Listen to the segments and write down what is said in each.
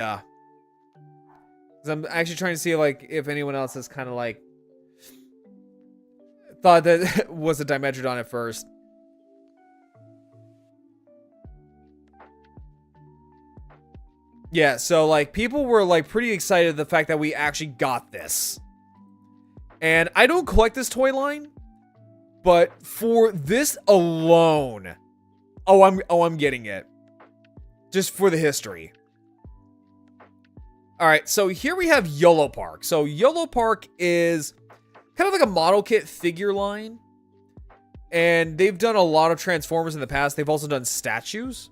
Yeah. 'Cause I'm actually trying to see, like, if anyone else has kind of, like, thought that was a Dimetrodon at first. Yeah, so, like, people were, like, pretty excited the fact that we actually got this. And I don't collect this toy line, but for this alone, I'm getting it. Just for the history. Alright, so here we have YOLO Park. So YOLO Park is kind of like a model kit figure line. And they've done a lot of Transformers in the past. They've also done statues.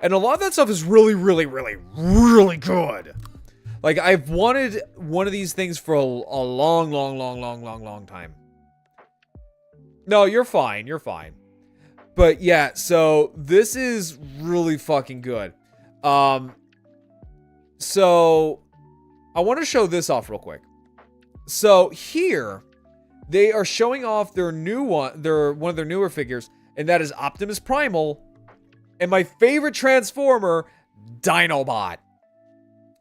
And a lot of that stuff is really, really, really, really good. Like, I've wanted one of these things for a long time. No, you're fine. You're fine. But yeah, so this is really fucking good. So I want to show this off real quick. So here, they are showing off their new one, one of their newer figures, and that is Optimus Primal, and my favorite Transformer, Dinobot.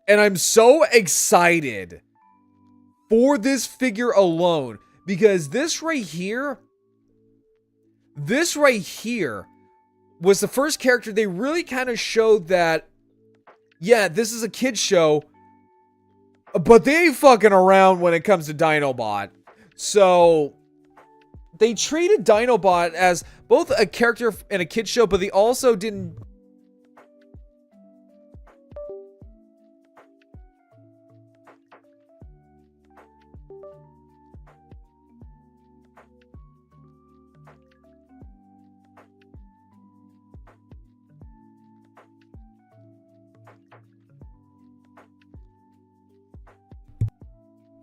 And I'm so excited for this figure alone, because this right here was the first character they really kind of showed that, yeah, this is a kid's show, but they ain't fucking around when it comes to Dinobot. So they treated Dinobot as both a character in a kid's show, but they also didn't...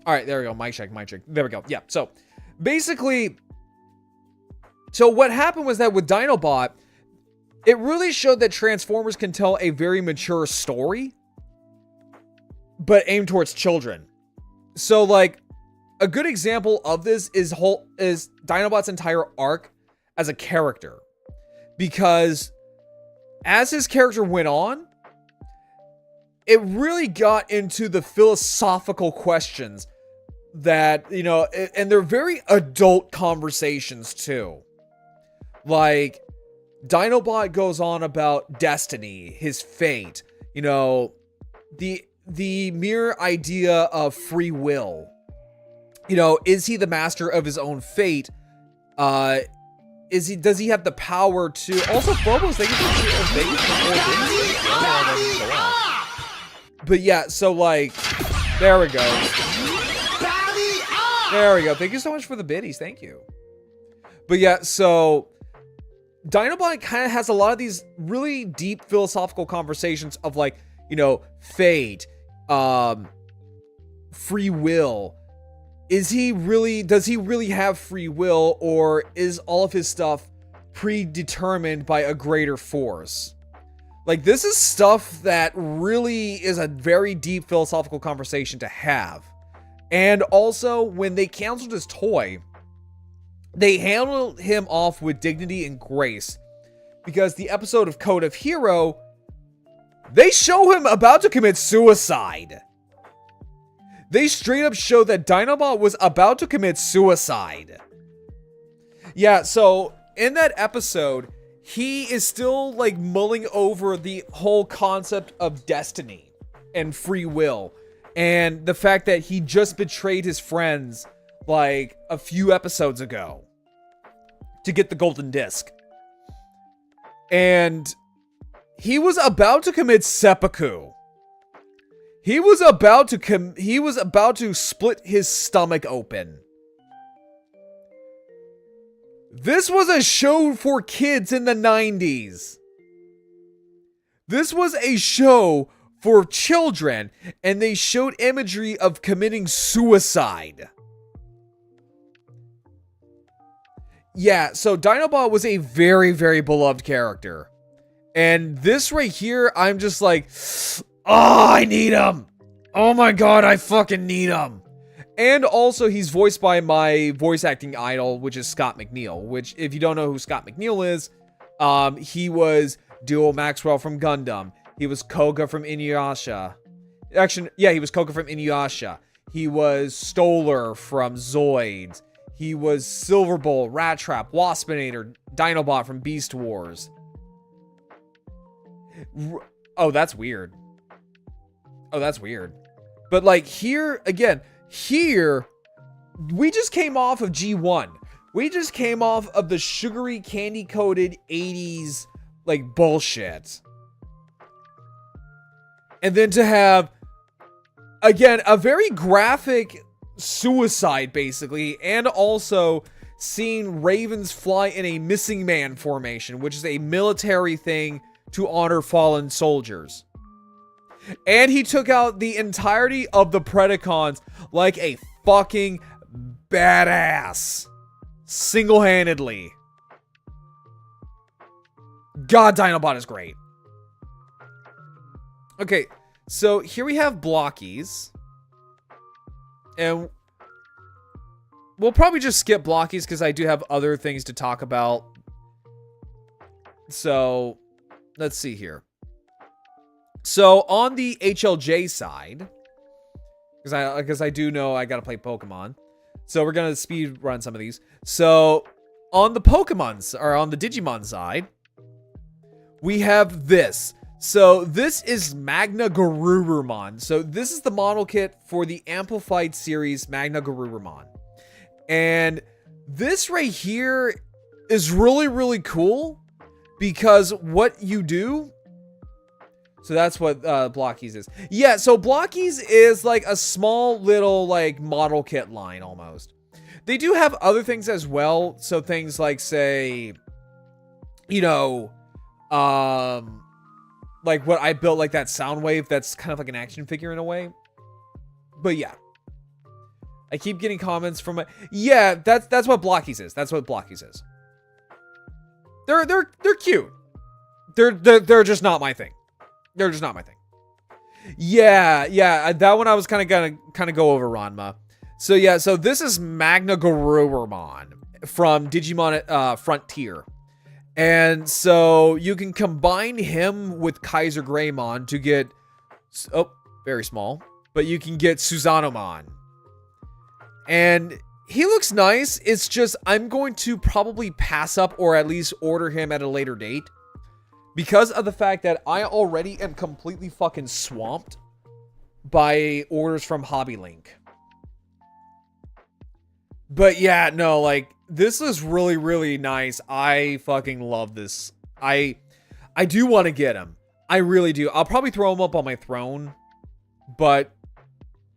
All right, there we go. Mic check, mic check. There we go. Yeah, so basically, so what happened was that with Dinobot, it really showed that Transformers can tell a very mature story, but aimed towards children. So, like, a good example of this is Dinobot's entire arc as a character. Because as his character went on, it really got into the philosophical questions that, you know, and they're very adult conversations too. Like, Dinobot goes on about destiny, his fate, you know, the mere idea of free will. You know, is he the master of his own fate? Does he have the power to also Phobos? They can But yeah, so like, there we go. There we go. Thank you so much for the biddies. Thank you. But yeah, so Dinobot kind of has a lot of these really deep philosophical conversations of, like, you know, fate, free will. Does he really have free will, or is all of his stuff predetermined by a greater force? Like, this is stuff that really is a very deep philosophical conversation to have. And also, when they canceled his toy, they handled him off with dignity and grace. Because the episode of Code of Hero, they show him about to commit suicide. They straight up show that Dinobot was about to commit suicide. Yeah, so in that episode, he is still, like, mulling over the whole concept of destiny and free will. And the fact that he just betrayed his friends, like, a few episodes ago to get the golden disc. And he was about to commit seppuku. He was about to split his stomach open. This was a show for kids in the 90s. This was a show for children, and they showed imagery of committing suicide. Yeah, so Dinobot was a very, very beloved character. And this right here, I'm just like, oh, I need him. Oh my god, I fucking need him. And also, he's voiced by my voice acting idol, which is Scott McNeil. Which, if you don't know who Scott McNeil is, he was Duo Maxwell from Gundam. He was Koga from Inuyasha. Actually, yeah, he was Koga from Inuyasha. He was Stolar from Zoids. He was Silverbolt, Rat Trap, Waspinator, Dinobot from Beast Wars. Oh, that's weird. Oh, that's weird. But like here, again, here, we just came off of G1. We just came off of the sugary, candy-coated 80s, like, bullshit. And then to have, again, a very graphic suicide, basically, and also seeing Ravens fly in a missing man formation, which is a military thing to honor fallen soldiers. And he took out the entirety of the Predacons like a fucking badass. Single-handedly. God, Dinobot is great. Okay, so here we have Blockies. And we'll probably just skip Blockies because I do have other things to talk about. So, let's see here. So, on the HLJ side, because I do know I gotta play Pokemon. So, we're gonna speed run some of these. So, on the Pokemon's, or on the Digimon side, we have this. So, this is Magna Garurumon. So, this is the model kit for the Amplified series Magna Garurumon. And this right here is really, really cool because what you do... So that's what Blockies is. Yeah, so Blockies is like a small little like model kit line almost. They do have other things as well. So things like, say, you know, like what I built, like that Soundwave that's kind of like an action figure in a way. But yeah. I keep getting comments from it. Yeah, that's what Blockies is. That's what Blockies is. They're cute. They're just not my thing. They're just not my thing. Yeah, that one I was kind of gonna go over, Ranma. So yeah, so this is Magna Garurumon from Digimon Frontier. And so you can combine him with Kaiser Greymon to get, oh, very small, but you can get Suzanomon. And he looks nice. It's just, I'm going to probably pass up or at least order him at a later date. Because of the fact that I already am completely fucking swamped by orders from HobbyLink. But yeah, no, like, this is really, really nice. I fucking love this. I do want to get him. I really do. I'll probably throw him up on my throne. But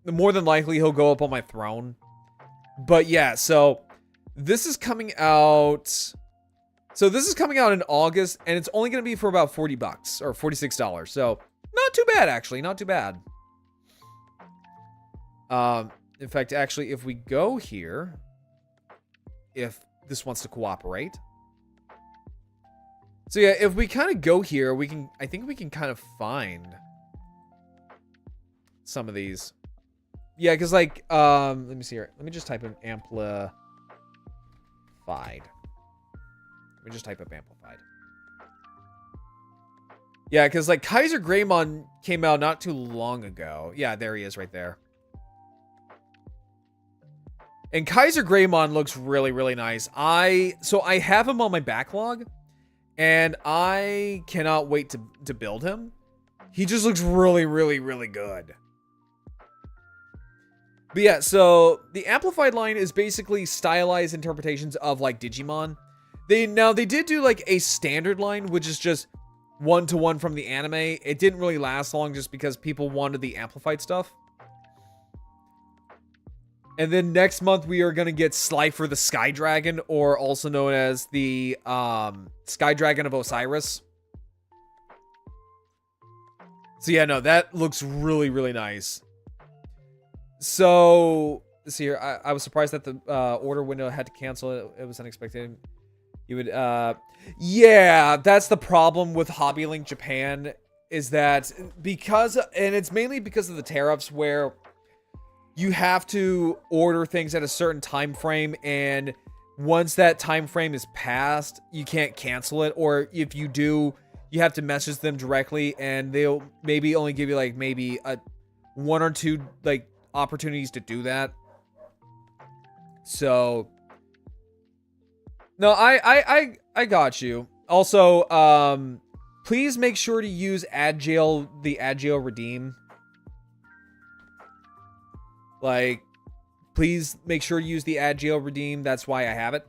more than likely, he'll go up on my throne. But yeah, so this is coming out... So this is coming out in August, and it's only going to be for about $40 or $46. So not too bad, actually. Not too bad. In fact, actually, if we go here, if this wants to cooperate. So yeah, if we kind of go here, we can, I think we can kind of find some of these. Yeah, because like, let me see here. Let me just type in amplified. We just type up amplified. Yeah, because like Kaiser Greymon came out not too long ago. Yeah, there he is right there. And Kaiser Greymon looks really, really nice. So I have him on my backlog, and I cannot wait to build him. He just looks really, really, really good. But yeah, so the amplified line is basically stylized interpretations of like Digimon. They did do like a standard line, which is just one-to-one from the anime. It didn't really last long just because people wanted the amplified stuff. And then next month we are going to get Slifer the Sky Dragon, or also known as the Sky Dragon of Osiris. So yeah, no, that looks really, really nice. So, let's see here. I was surprised that the order window had to cancel. It was unexpected. You would, yeah, that's the problem with HobbyLinkJapan, is that because, and it's mainly because of the tariffs, where you have to order things at a certain time frame, and once that time frame is passed, you can't cancel it, or if you do, you have to message them directly, and they'll maybe only give you like maybe a one or two like opportunities to do that. So no, I got you. Also, please make sure to use the Agile redeem. Like, please make sure to use the Agile redeem. That's why I have it.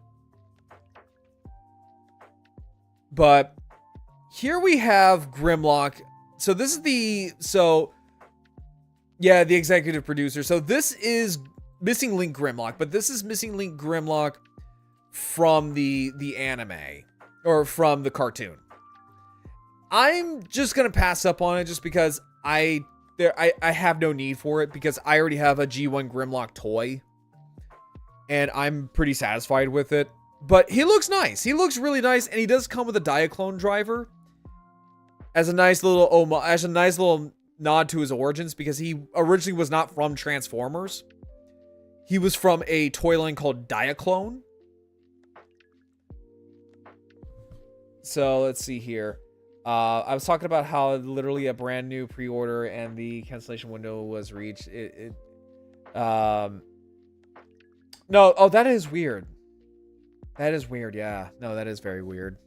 But here we have Grimlock. So this is the executive producer. So this is Missing Link Grimlock, but this is Missing Link Grimlock from the anime or from the cartoon. I'm just gonna pass up on it just because I have no need for it because I already have a G1 Grimlock toy and I'm pretty satisfied with it. But he looks nice. He looks really nice, and he does come with a Diaclone driver as a nice little nod to his origins because he originally was not from Transformers. He was from a toy line called Diaclone. So let's see here. I was talking about how literally a brand new pre-order and the cancellation window was reached. No, oh, that is weird. That is weird, yeah. No, that is very weird.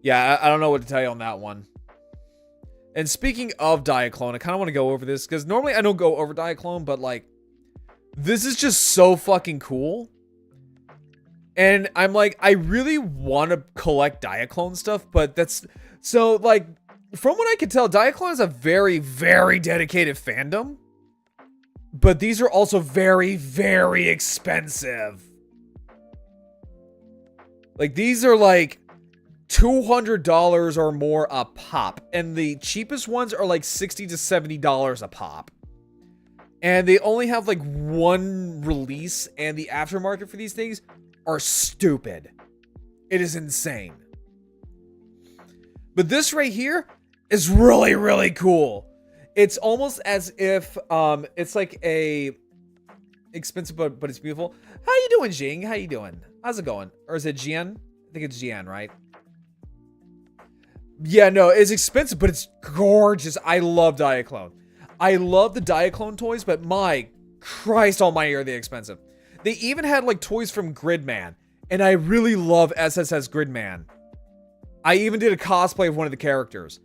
Yeah, I don't know what to tell you on that one. And speaking of Diaclone, I kind of want to go over this because normally I don't go over Diaclone, but like, this is just so fucking cool. And I'm like, I really want to collect Diaclone stuff, but that's... So, like, from what I can tell, Diaclone is a very, very dedicated fandom. But these are also very, very expensive. Like, these are like $200 or more a pop. And the cheapest ones are like $60 to $70 a pop. And they only have like one release, and the aftermarket for these things are stupid. It is insane. But this right here is really, really cool. It's almost as if it's like a expensive but it's beautiful. How you doing, Jing? How you doing? How's it going? Or is it Jian? I think it's Jian, right? Yeah, no, it's expensive, but it's gorgeous. I love Diaclone. I love the Diaclone toys, but my Christ almighty, are they expensive. They even had like toys from Gridman, and I really love SSS Gridman. I even did a cosplay of one of the characters.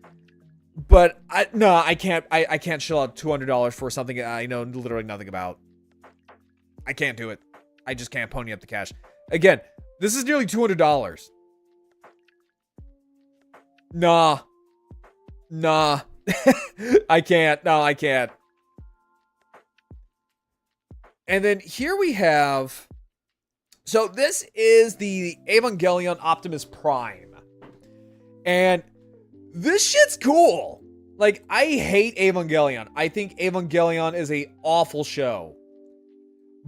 But I can't shell out $200 for something I know literally nothing about. I can't do it. I just can't pony up the cash. Again, this is nearly $200. Nah. I can't. No, I can't. And then here we have... So this is the Evangelion Optimus Prime. And this shit's cool. Like, I hate Evangelion. I think Evangelion is a awful show.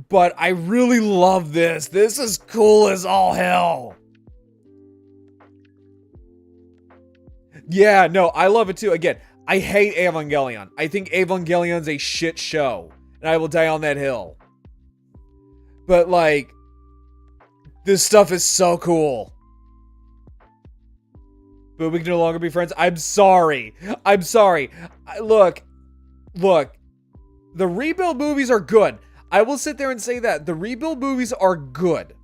But I really love this. This is cool as all hell. Yeah, no, I love it too. Again, I hate Evangelion. I think Evangelion's a shit show. And I will die on that hill. But, like, this stuff is so cool. But we can no longer be friends. I'm sorry. Look. The Rebuild movies are good. I will sit there and say that. The Rebuild movies are good.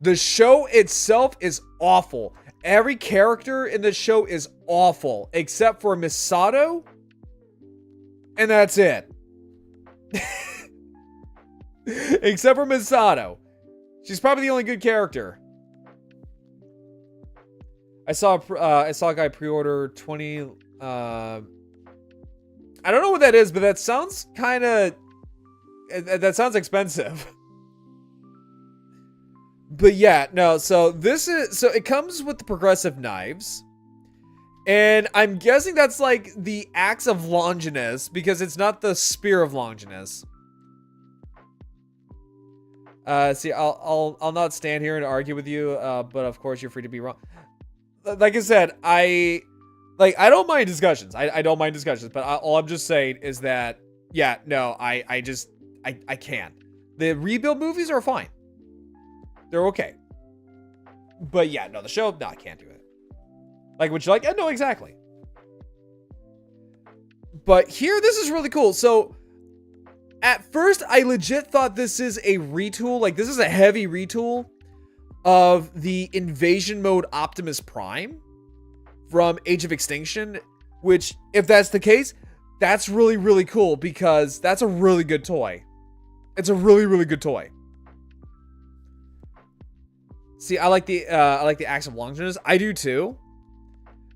The show itself is awful. Every character in the show is awful. Except for Misato. And that's it. Except for Misato. She's probably the only good character. I saw a guy pre-order 20. I don't know what that is, but that sounds kind of. That sounds expensive. But yeah, no. So it comes with the progressive knives, and I'm guessing that's like the axe of Longinus because it's not the spear of Longinus. See, I'll not stand here and argue with you, but of course you're free to be wrong. Like I said, I don't mind discussions. I don't mind discussions, but all I'm just saying is that, yeah, no, I can't. The Rebuild movies are fine. They're okay. But yeah, no, the show, no, I can't do it. Like, would you like? No, exactly. But here, this is really cool. So at first, I legit thought this is a retool. Like, this is a heavy retool of the Invasion Mode Optimus Prime from Age of Extinction. Which, if that's the case, that's really, really cool. Because that's a really good toy. It's a really, really good toy. See, I like the axe of Longinus. I do too.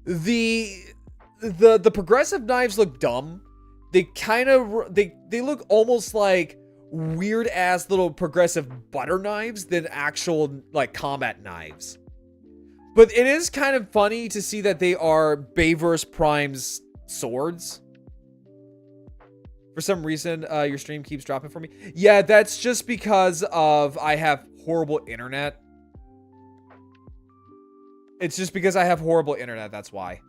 The progressive knives look dumb. They kind of they look almost like weird ass little progressive butter knives than actual like combat knives. But it is kind of funny to see that they are Bayverse Prime's swords. For some reason, your stream keeps dropping for me. Yeah, that's just because of I have horrible internet. It's just because I have horrible internet, that's why.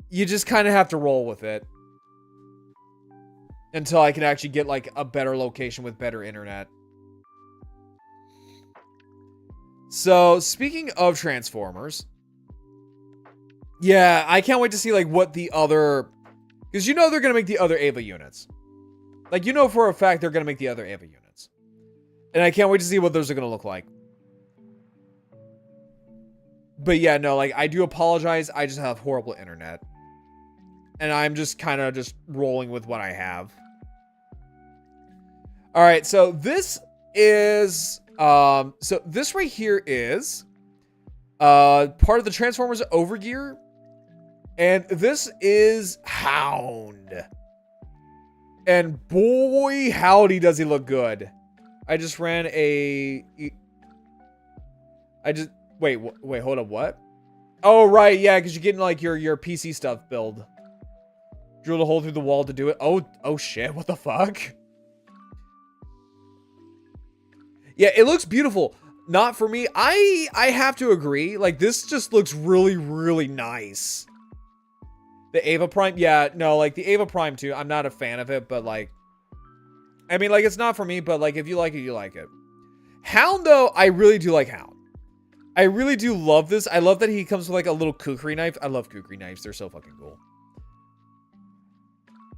You just kind of have to roll with it. Until I can actually get, like, a better location with better internet. So, speaking of Transformers. Yeah, I can't wait to see, like, what the other... Because you know they're going to make the other Ava units. Like, you know for a fact they're going to make the other Ava units. And I can't wait to see what those are going to look like. But yeah, no, like, I do apologize. I just have horrible internet. And I'm just kind of just rolling with what I have. Alright, so this is... so this right here is... part of the Transformers Overgear. And this is Hound. And boy, howdy does he look good. I just ran a... Wait, hold up, what? Oh, right, yeah, because you're getting, like, your PC stuff build. Drilled a hole through the wall to do it. Oh shit, what the fuck? Yeah, it looks beautiful. Not for me. I have to agree. Like, this just looks really, really nice. The Ava Prime, yeah, no, like, the Ava Prime, too. I'm not a fan of it, but, like... I mean, like, it's not for me, but, like, if you like it, you like it. Hound, though, I really do like Hound. I really do love this. I love that he comes with, like, a little kukri knife. I love kukri knives. They're so fucking cool.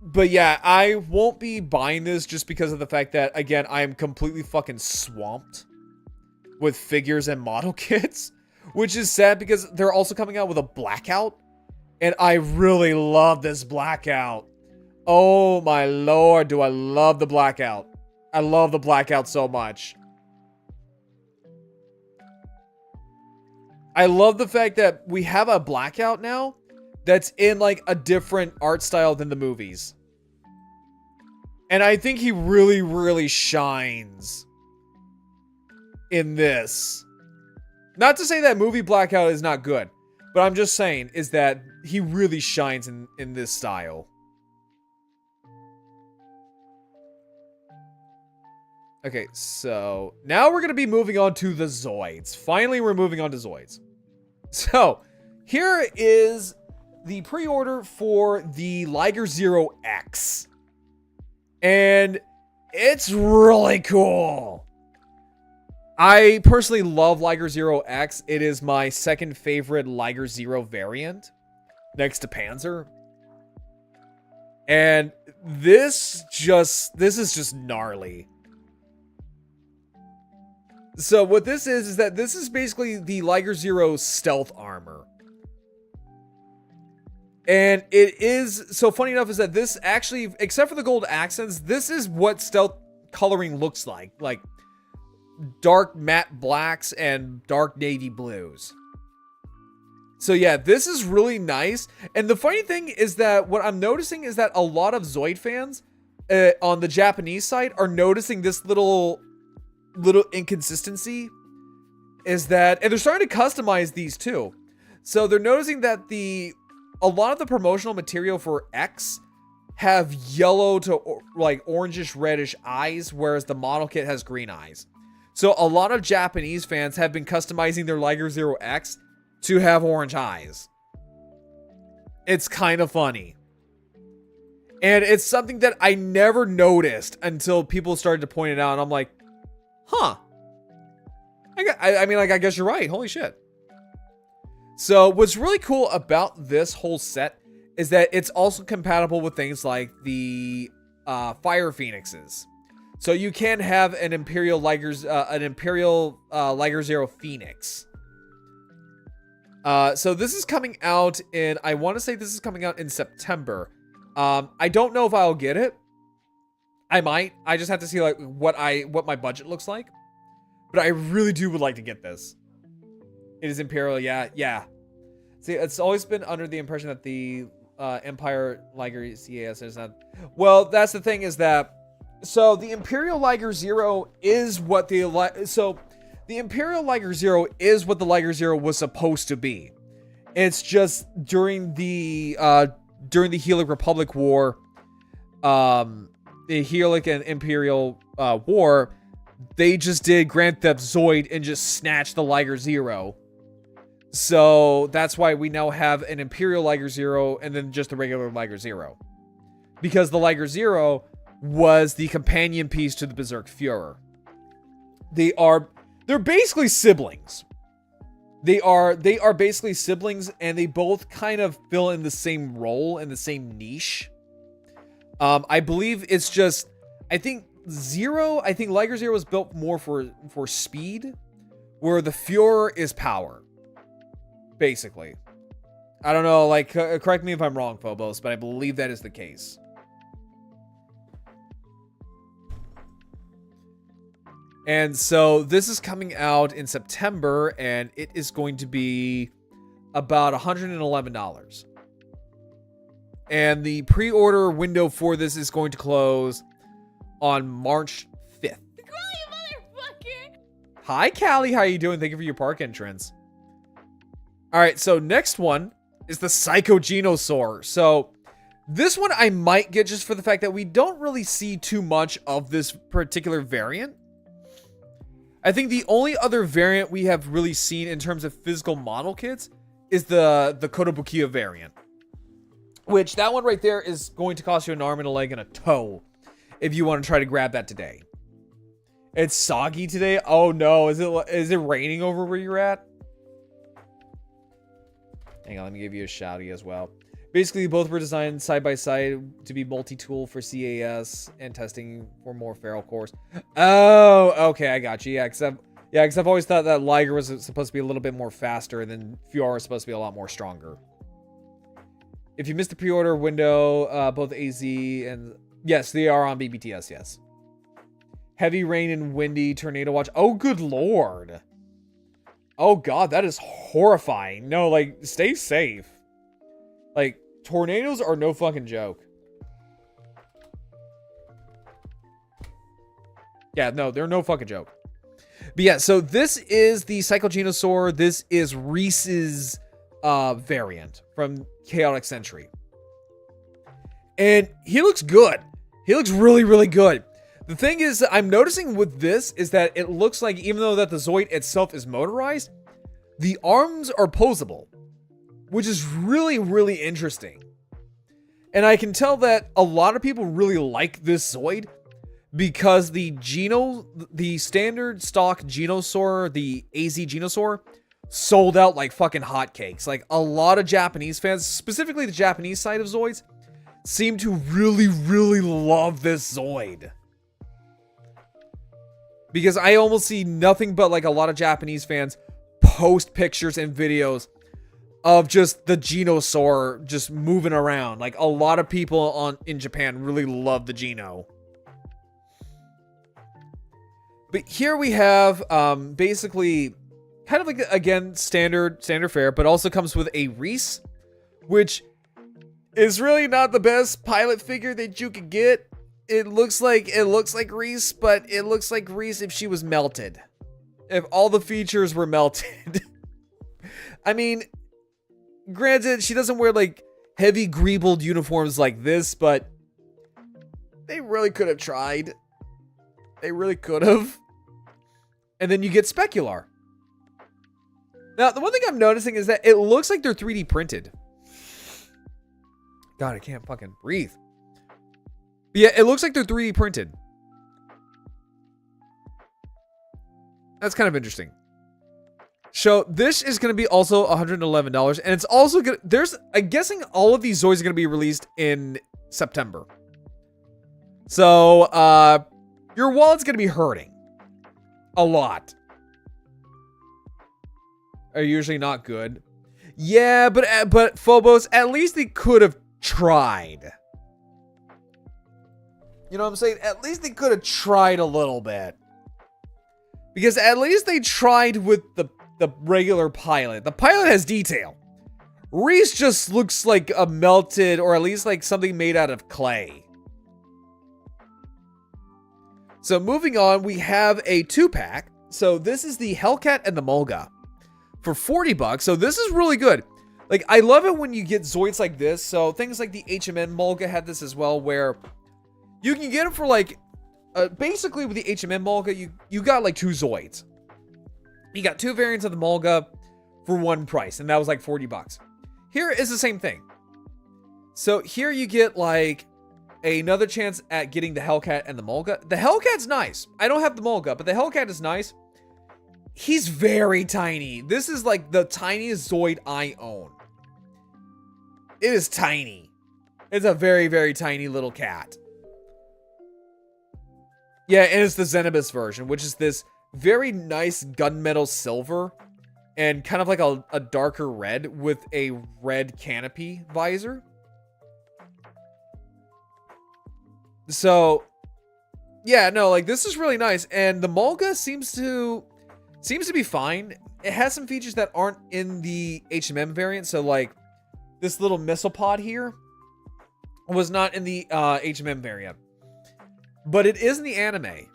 But yeah, I won't be buying this just because of the fact that, again, I am completely fucking swamped with figures and model kits. Which is sad because they're also coming out with a Blackout. And I really love this Blackout. Oh my lord, do I love the Blackout. I love the Blackout so much. I love the fact that we have a Blackout now that's in like a different art style than the movies. And I think he really, really shines in this. Not to say that movie Blackout is not good, but I'm just saying is that he really shines in this style. Okay, so now we're going to be moving on to the Zoids. Finally, we're moving on to Zoids. So, here is the pre-order for the Liger Zero X. And it's really cool. I personally love Liger Zero X. It is my second favorite Liger Zero variant, next to Panzer. And this is just gnarly. So what this is that this is basically the Liger Zero stealth armor. And it is, so funny enough is that this actually, except for the gold accents, this is what stealth coloring looks like. Like dark matte blacks and dark navy blues. So yeah, this is really nice. And the funny thing is that what I'm noticing is that a lot of Zoid fans on the Japanese side are noticing this little inconsistency. Is that, and they're starting to customize these too. So they're noticing that a lot of the promotional material for X have yellow to like orangish reddish eyes, whereas the model kit has green eyes. So a lot of Japanese fans have been customizing their Liger Zero X to have orange eyes. It's kind of funny. And it's something that I never noticed until people started to point it out. And I'm like, huh. I mean, like, I guess you're right. Holy shit. So what's really cool about this whole set is that it's also compatible with things like the Fire Phoenixes. So you can have an Imperial Liger Zero Phoenix. So this is coming out in, I want to say this is coming out in September. I don't know if I'll get it. I might. I just have to see like what my budget looks like. But I really would like to get this. It is Imperial, yeah. See, it's always been under the impression that the Empire Liger CAS is not. Well, that's the thing is that. So the Imperial Liger Zero is what the Imperial Liger Zero is what the Liger Zero was supposed to be. It's just during the Helic Republic War, the Helic and Imperial War, they just did Grand Theft Zoid and just snatched the Liger Zero. So that's why we now have an Imperial Liger Zero and then just a regular Liger Zero. Because the Liger Zero was the companion piece to the Berserk Führer. They're basically siblings. They are basically siblings, and they both kind of fill in the same role and the same niche. I believe it's just, I think Liger Zero was built more for speed, where the Führer is power. Basically. I don't know, like, correct me if I'm wrong, Phobos, but I believe that is the case. And so this is coming out in September, and it is going to be about $111. And the pre-order window for this is going to close on March 5th. Hi, Callie. How you doing? Thank you for your park entrance. All right, so next one is the Psycho Genosaur. So this one I might get just for the fact that we don't really see too much of this particular variant. I think the only other variant we have really seen in terms of physical model kits is the Kotobukiya variant. Which, that one right there is going to cost you an arm and a leg and a toe if you want to try to grab that today. It's soggy today? Oh no, is it raining over where you're at? Hang on, let me give you a shouty as well. Basically, both were designed side by side to be multi-tool for CAS and testing for more feral cores. Oh, okay, I got you. Yeah, because I've always thought that Liger was supposed to be a little bit more faster, and then Führer is supposed to be a lot more stronger. If you missed the pre-order window, both AZ and... Yes, they are on BBTS, yes. Heavy rain and windy tornado watch. Oh, good lord. Oh, God, that is horrifying. No, like, stay safe. Like, tornadoes are no fucking joke. Yeah, no, they're no fucking joke. But yeah, so this is the Psycho Genosaur. This is Reese's variant from Chaotic Century. And he looks good. He looks really, really good. The thing is, I'm noticing with this is that it looks like, even though that the Zoid itself is motorized, the arms are posable, which is really, really interesting. And I can tell that a lot of people really like this Zoid because the standard stock Genosaur, the AZ Genosaur, sold out like fucking hotcakes. Like, a lot of Japanese fans, specifically the Japanese side of Zoids, seem to really, really love this Zoid. Because I almost see nothing but like a lot of Japanese fans post pictures and videos of just the Genosaur just moving around. Like, a lot of people in Japan really love the Geno. But here we have basically kind of like, again, standard fare, but also comes with a Reese, which is really not the best pilot figure that you could get. It looks like Reese, but it looks like Reese if she was melted. If all the features were melted. I mean, granted, she doesn't wear like heavy greebled uniforms like this, but they really could have tried. They really could have. And then you get Specular. Now, the one thing I'm noticing is that it looks like they're 3D printed. God, I can't fucking breathe. But yeah, it looks like they're 3D printed. That's kind of interesting. So this is going to be also $111, and it's also going to, I'm guessing all of these Zoids are going to be released in September. So, your wallet's going to be hurting. A lot. Are usually not good. Yeah, but Phobos, at least they could have tried. You know what I'm saying? At least they could have tried a little bit. Because at least they tried with the regular pilot. The pilot has detail. Reese just looks like a melted, or at least like something made out of clay. So moving on, we have a 2-pack. So this is the Hellcat and the Mulga for $40. So this is really good. Like, I love it when you get Zoids like this. So things like the HMN Mulga had this as well, where you can get them for like, basically with the HMN Mulga, you got like 2 Zoids. You got 2 variants of the Mulga for one price, and that was like $40. Here is the same thing. So here you get like another chance at getting the Hellcat and the Mulga. The Hellcat's nice. I don't have the Mulga, but the Hellcat is nice. He's very tiny. This is like the tiniest Zoid I own. It is tiny. It's a very, very tiny little cat. Yeah, and it's the Xenibus version, which is this very nice gunmetal silver and kind of like a darker red with a red canopy visor. So, yeah, no, like this is really nice. And the Mulga seems to be fine. It has some features that aren't in the HMM variant. So like this little missile pod here was not in the HMM variant, but it is in the anime.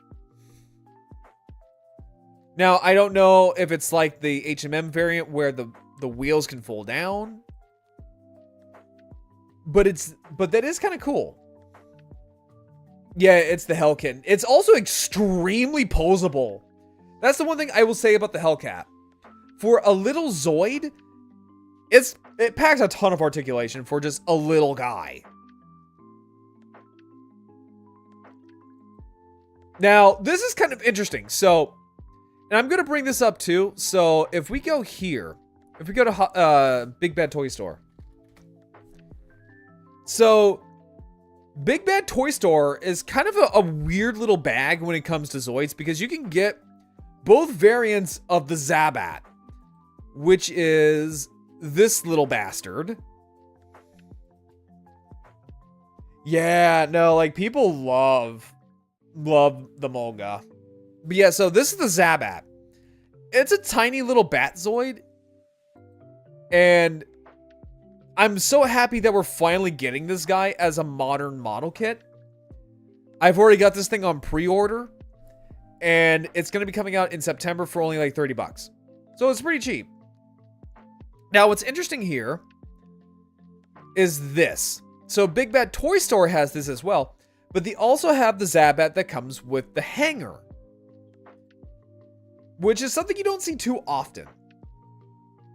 Now, I don't know if it's like the HMM variant where the wheels can fold down, but that is kind of cool. Yeah, it's the Hellcat. It's also extremely posable. That's the one thing I will say about the Hellcat. For a little Zoid, it packs a ton of articulation for just a little guy. Now, this is kind of interesting. So, and I'm going to bring this up too. So, if we go here, if we go to Big Bad Toy Store. So, Big Bad Toy Store is kind of a weird little bag when it comes to Zoids, because you can get both variants of the Zabat, which is this little bastard. Yeah, no, like people love the Mulga. But yeah, so this is the Zabat. It's a tiny little bat Zoid, and I'm so happy that we're finally getting this guy as a modern model kit. I've already got this thing on pre-order, and it's going to be coming out in September for only like $30. So it's pretty cheap. Now, what's interesting here is this. So Big Bad Toy Store has this as well, but they also have the Zabat that comes with the hanger, which is something you don't see too often.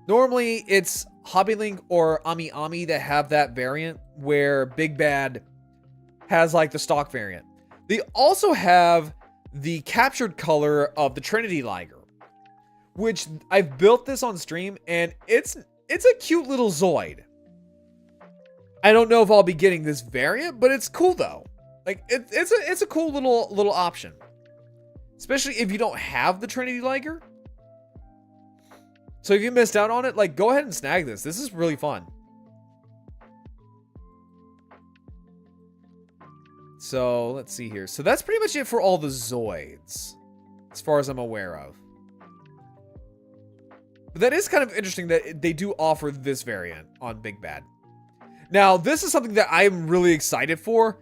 Normally, it's HobbyLink or Ami Ami that have that variant, where Big Bad has like the stock variant. They also have the captured color of the Trinity Liger, which I've built this on stream, and it's a cute little Zoid. I don't know if I'll be getting this variant, but it's cool though. Like it's a cool little option, especially if you don't have the Trinity Liger. So if you missed out on it, like, go ahead and snag this. This is really fun. So let's see here. So that's pretty much it for all the Zoids, as far as I'm aware of. But that is kind of interesting that they do offer this variant on Big Bad. Now, this is something that I'm really excited for.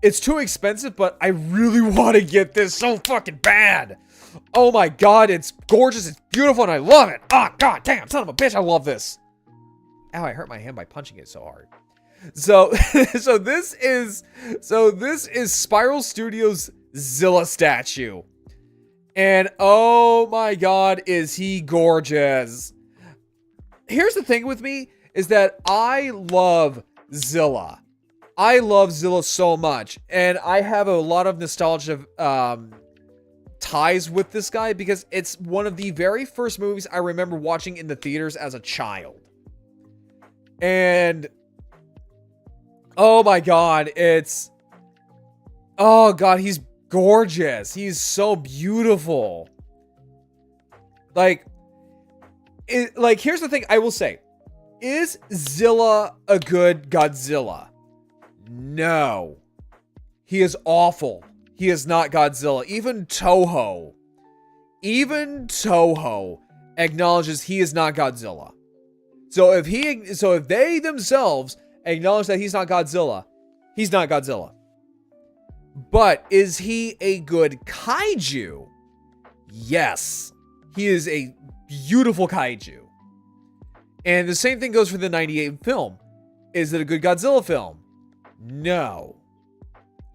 It's too expensive, but I really want to get this so fucking bad. Oh my god, it's gorgeous, it's beautiful, and I love it. Oh, god damn, son of a bitch, I love this. Ow, I hurt my hand by punching it so hard. So, this is Spiral Studios' Zilla statue. And oh my god, is he gorgeous. Here's the thing with me, is that I love Zilla. I love Zilla so much, and I have a lot of nostalgia ties with this guy because it's one of the very first movies I remember watching in the theaters as a child. And oh my god, oh god, he's gorgeous. He's so beautiful. Like here's the thing I will say. Is Zilla a good Godzilla? No. He is awful. He is not Godzilla. Even Toho acknowledges he is not Godzilla. So if they themselves acknowledge that he's not Godzilla, he's not Godzilla. But is he a good kaiju? Yes. He is a beautiful kaiju. And the same thing goes for the 98 film. Is it a good Godzilla film? No.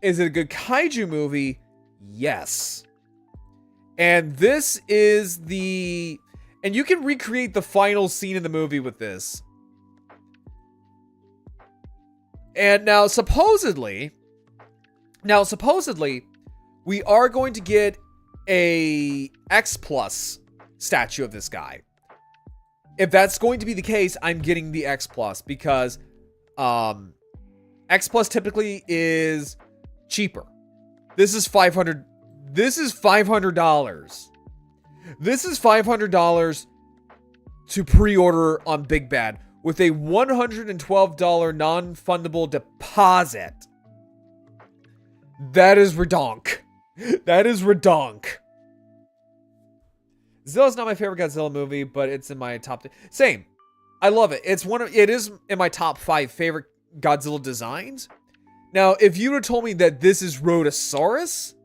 Is it a good kaiju movie? Yes. And this is and you can recreate the final scene in the movie with this. And now supposedly, we are going to get a X Plus statue of this guy. If that's going to be the case, I'm getting the X Plus because X Plus typically is cheaper. This is $500. This is $500. This is $500 to pre-order on Big Bad with a $112 non-fundable deposit. That is redonk. That is redonk. Zilla's not my favorite Godzilla movie, but it's in my top. Same. I love it. It is in my top 5 favorite Godzilla designs. Now, if you would have told me that this is Rhodosaurus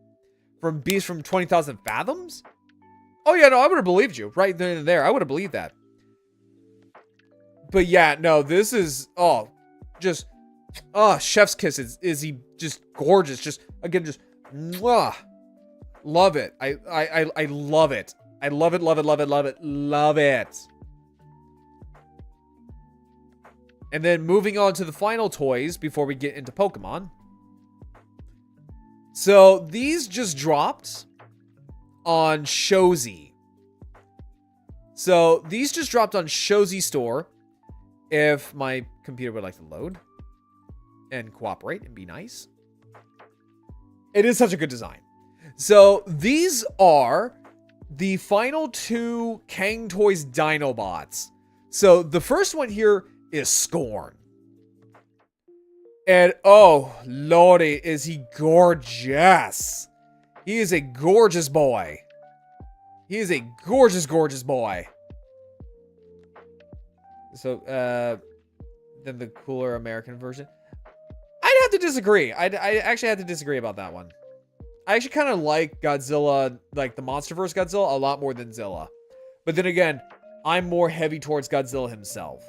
from Beast from 20,000 Fathoms, oh yeah, no, I would have believed you right then and there. I would have believed that. But yeah, no, this is chef's kiss. Is he just gorgeous? Just again, just mwah. Love it. I love it. I love it, love it, love it, love it, love it. And then moving on to the final toys before we get into Pokemon. So these just dropped on Shozi. So these just dropped on Shozi store. If my computer would like to load and cooperate and be nice. It is such a good design. So these are the final 2 Kang Toys Dinobots. So the first one here is Scorn. And oh, lordy, is he gorgeous. He is a gorgeous boy. He is a gorgeous, gorgeous boy. So, then the cooler American version. I'd have to disagree. I actually have to disagree about that one. I actually kind of like Godzilla, like the MonsterVerse Godzilla, a lot more than Zilla. But then again, I'm more heavy towards Godzilla himself.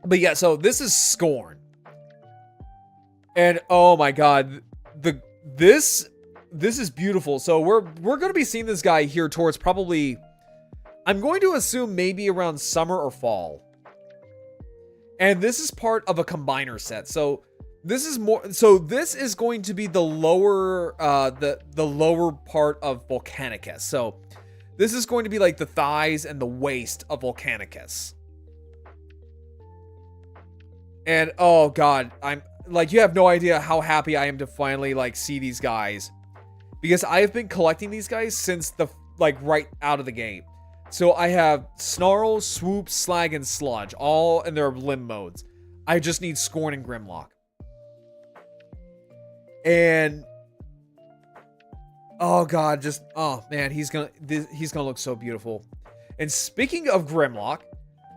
But yeah, so this is Scorn. And oh my god, this is beautiful. So we're going to be seeing this guy here towards probably, I'm going to assume maybe around summer or fall. And this is part of a combiner set. So this is more, so this is going to be the lower the lower part of Volcanicus. So this is going to be like the thighs and the waist of Volcanicus. And oh god, I'm like, you have no idea how happy I am to finally like see these guys, because I've been collecting these guys since the right out of the game. So I have Snarl, Swoop, Slag, and Sludge, all in their limb modes. I just need Scorn and Grimlock. And oh god, just oh man, he's gonna look so beautiful. And speaking of Grimlock,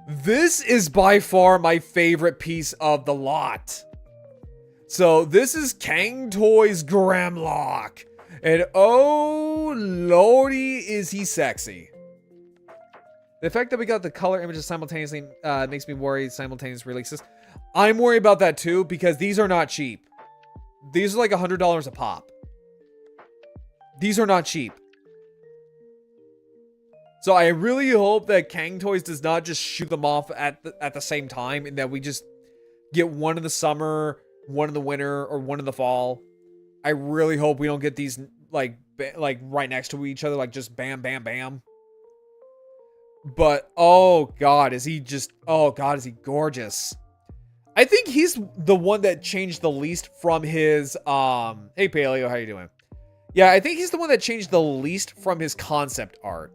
this is by far my favorite piece of the lot. So this is Kang Toys Grimlock. And oh lordy, is he sexy. The fact that we got the color images simultaneously makes me worry. Simultaneous releases. I'm worried about that too, because these are not cheap. These are like $100 a pop. These are not cheap. So I really hope that Kang Toys does not just shoot them off at the same time, and that we just get one in the summer, one in the winter, or one in the fall. I really hope we don't get these like right next to each other, like just bam, bam, bam. But oh god, is he gorgeous? I think he's the one that changed the least from his hey Paleo, how you doing? Yeah, I think he's the one that changed the least from his concept art.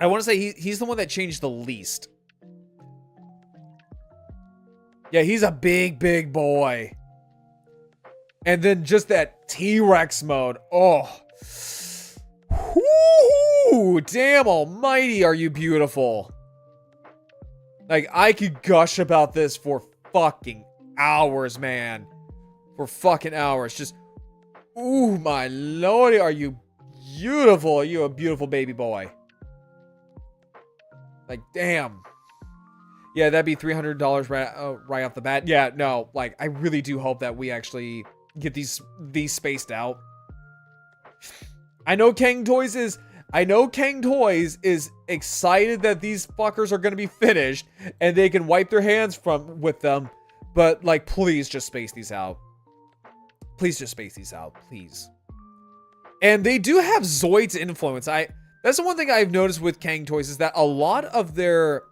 I want to say he's the one that changed the least. Yeah, he's a big boy. And then just that T-Rex mode. Oh. Whoo, damn almighty, are you beautiful. Like, I could gush about this for fucking hours, man. For fucking hours. Just, ooh, my lordy, are you beautiful. Are you a beautiful baby boy. Like, damn. Yeah, that'd be $300 right off the bat. Yeah, no, like, I really do hope that we actually get these spaced out. I know Kang Toys is excited that these fuckers are going to be finished and they can wipe their hands with them, but like, please just space these out. Please just space these out, please. And they do have Zoid's influence. That's the one thing I've noticed with Kang Toys is that a lot of their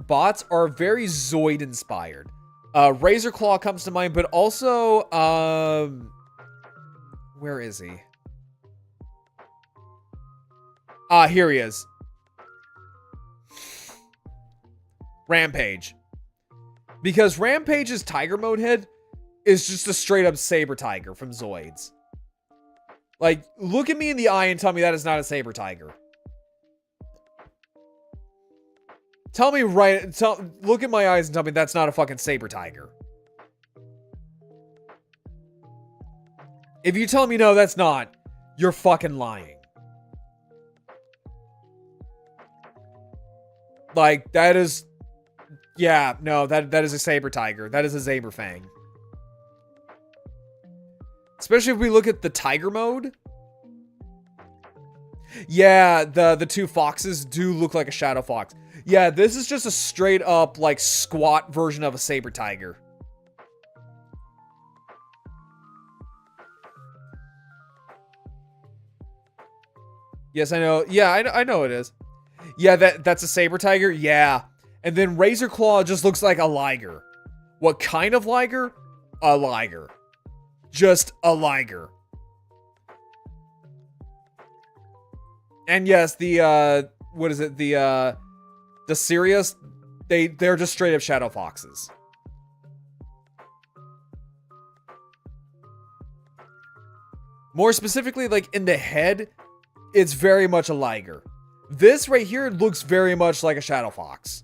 bots are very Zoid inspired. Razor Claw comes to mind, but also where is he? Here he is. Rampage. Because Rampage's Tiger Mode head is just a straight up Saber Tiger from Zoids. Like, look at me in the eye and tell me that is not a Saber Tiger. Tell me look at my eyes and tell me that's not a fucking Saber Tiger. If you tell me no, that's not, you're fucking lying. Like, that is... Yeah, no, that is a Saber Tiger. That is a Saber Fang. Especially if we look at the Tiger Mode. Yeah, the two foxes do look like a Shadow Fox. Yeah, this is just a straight up, like, squat version of a Saber Tiger. Yes, I know. Yeah, I know it is. Yeah, that's a Saber Tiger? Yeah. And then Razor Claw just looks like a liger. What kind of liger? A liger. Just a liger. And yes, the, what is it? The Sirius, they're just straight up Shadow Foxes. More specifically, like, in the head, it's very much a liger. This right here looks very much like a Shadow Fox.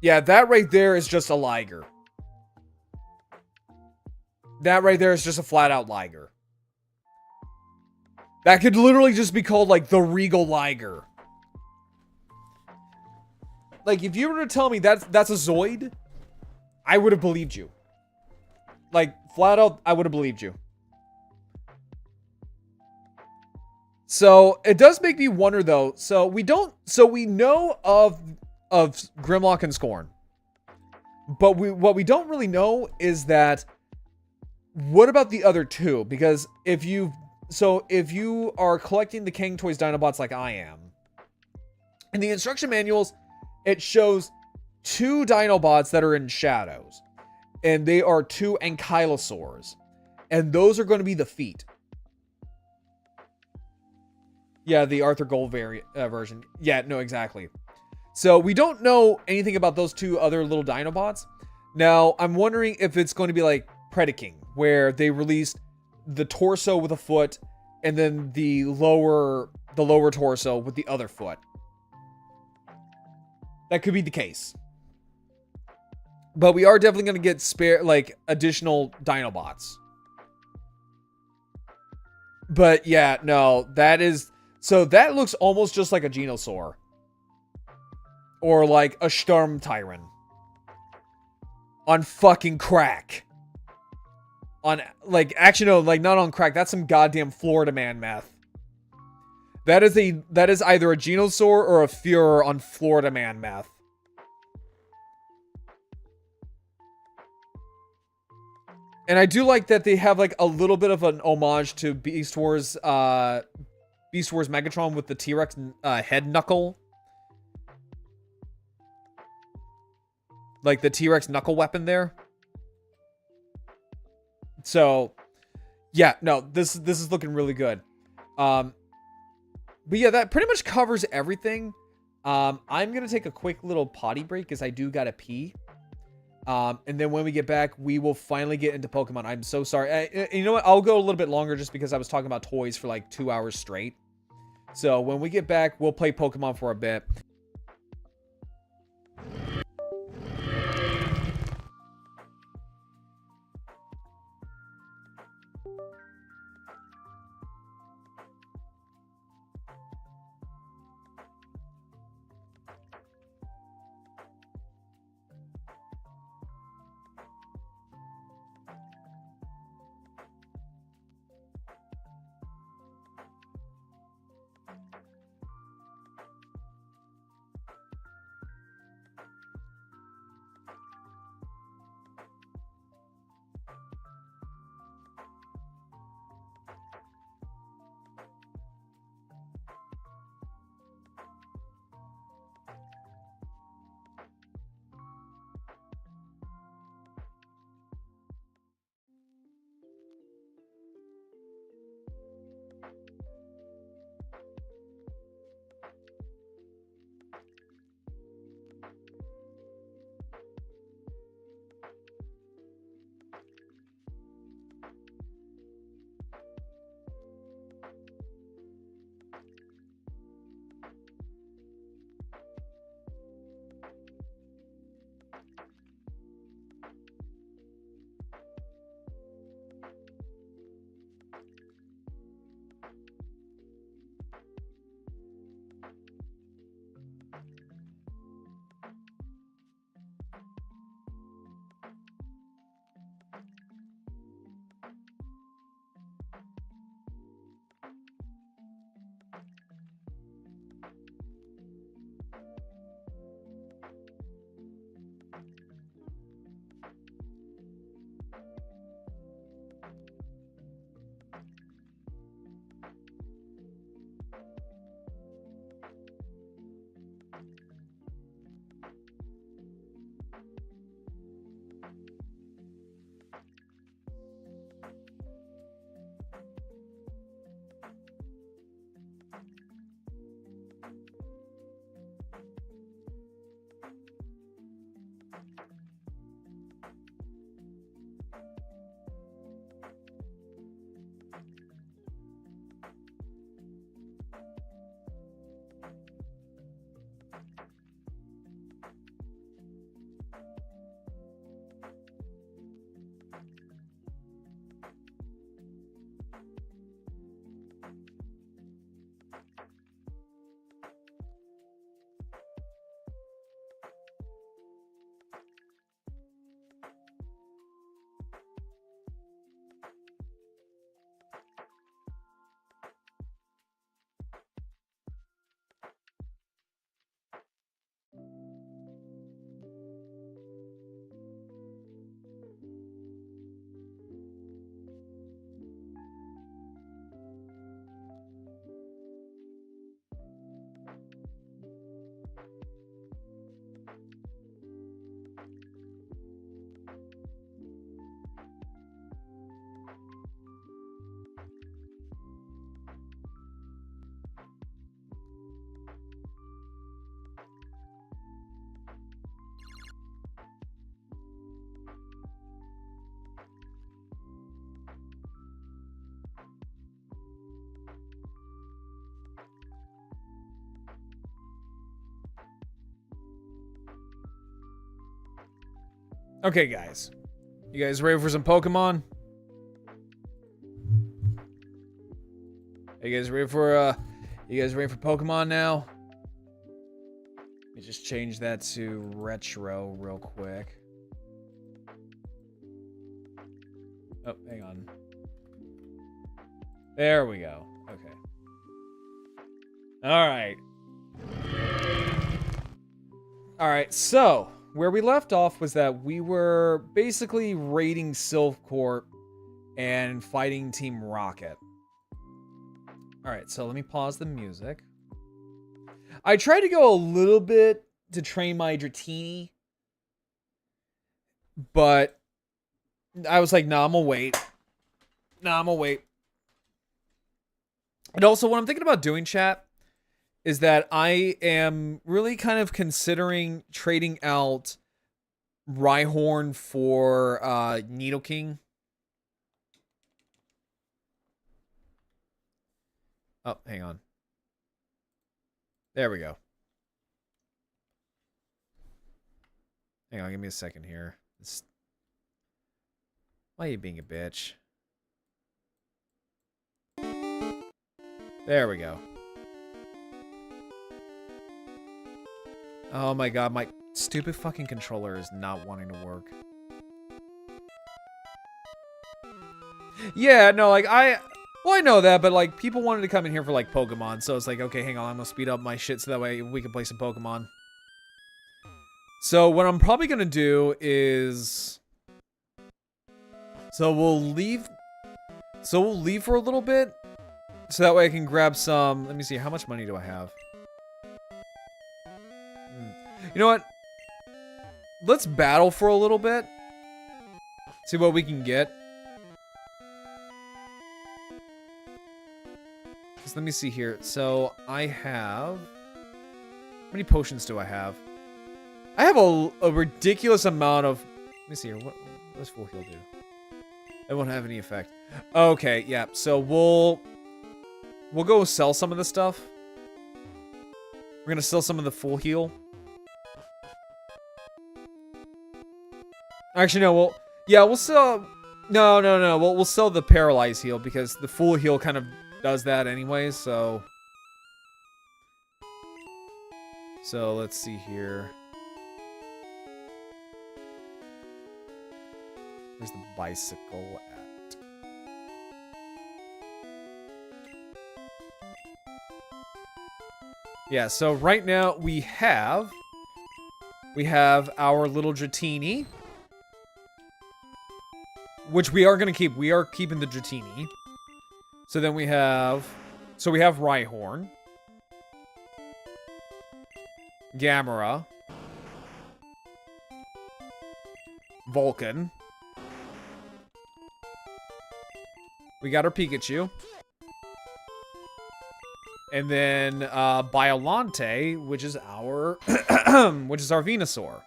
Yeah, that right there is just a liger. That right there is just a flat out liger. That could literally just be called, like, the Regal Liger. Like, if you were to tell me that's a Zoid, I would have believed you. Like, flat out, I would have believed you. So, it does make me wonder, though. So, we know of Grimlock and Scorn. But what we don't really know is that, what about the other two? Because if you are collecting the Kang Toys Dinobots like I am, in the instruction manuals, it shows 2 Dinobots that are in shadows. And they are 2 Ankylosaurs. And those are going to be the feet. Yeah, the Arthur Gold version. Yeah, no, exactly. So we don't know anything about those 2 other little Dinobots. Now, I'm wondering if it's going to be like Predaking, where they released the torso with a foot, and then the lower torso with the other foot. That could be the case. But we are definitely going to get additional Dinobots. But yeah, no, so that looks almost just like a Genosaur. Or like a Sturm Tyrant. On fucking crack. Actually no, like not on crack. That's some goddamn Florida Man meth. That is either a Genosaur or a Führer on Florida Man meth. And I do like that they have like a little bit of an homage to Beast Wars Megatron with the T-Rex head knuckle. Like the T-Rex knuckle weapon there. So, yeah, no, this is looking really good. But yeah, that pretty much covers everything. I'm going to take a quick little potty break because I do got to pee. And then when we get back, we will finally get into Pokemon. I'm so sorry. You know what? I'll go a little bit longer just because I was talking about toys for like 2 hours straight. So when we get back, we'll play Pokemon for a bit. Okay, guys. You guys ready for some Pokemon? You guys ready for Pokemon now? Let me just change that to retro real quick. Oh, hang on. There we go. Okay. All right. All right, so where we left off was that we were basically raiding Silphcorp and fighting Team Rocket. Alright, so let me pause the music. I tried to go a little bit to train my Dratini, but I was like, nah, I'm gonna wait. And also, what I'm thinking about doing, chat, is that I am really kind of considering trading out Rhyhorn for Nidoking. Oh, hang on. There we go. Hang on, give me a second here. Why are you being a bitch? There we go. Oh my god, my stupid fucking controller is not wanting to work. Yeah, no, like, well, I know that, but, like, people wanted to come in here for, like, Pokemon, so it's like, okay, hang on, I'm gonna speed up my shit so that way we can play some Pokemon. So, what I'm probably gonna do is... So, we'll leave for a little bit, so that way I can grab some... Let me see, how much money do I have? You know what? Let's battle for a little bit. See what we can get. Just let me see here. So, I have... How many potions do I have? I have a ridiculous amount of... Let me see here. What does full heal do? It won't have any effect. Okay, yeah. So, we'll go sell some of the stuff. We're gonna sell some of the full heal. Actually, no, we'll sell... No. We'll sell the Paralyze heal, because the full heal kind of does that anyways, so... So, let's see here. Where's the bicycle at? Yeah, so right now we have our little Dratini, which we are going to keep. We are keeping the Dratini. So then we have Rhyhorn, Gamera, Vulcan. We got our Pikachu. And then Biolante, which is our Venusaur.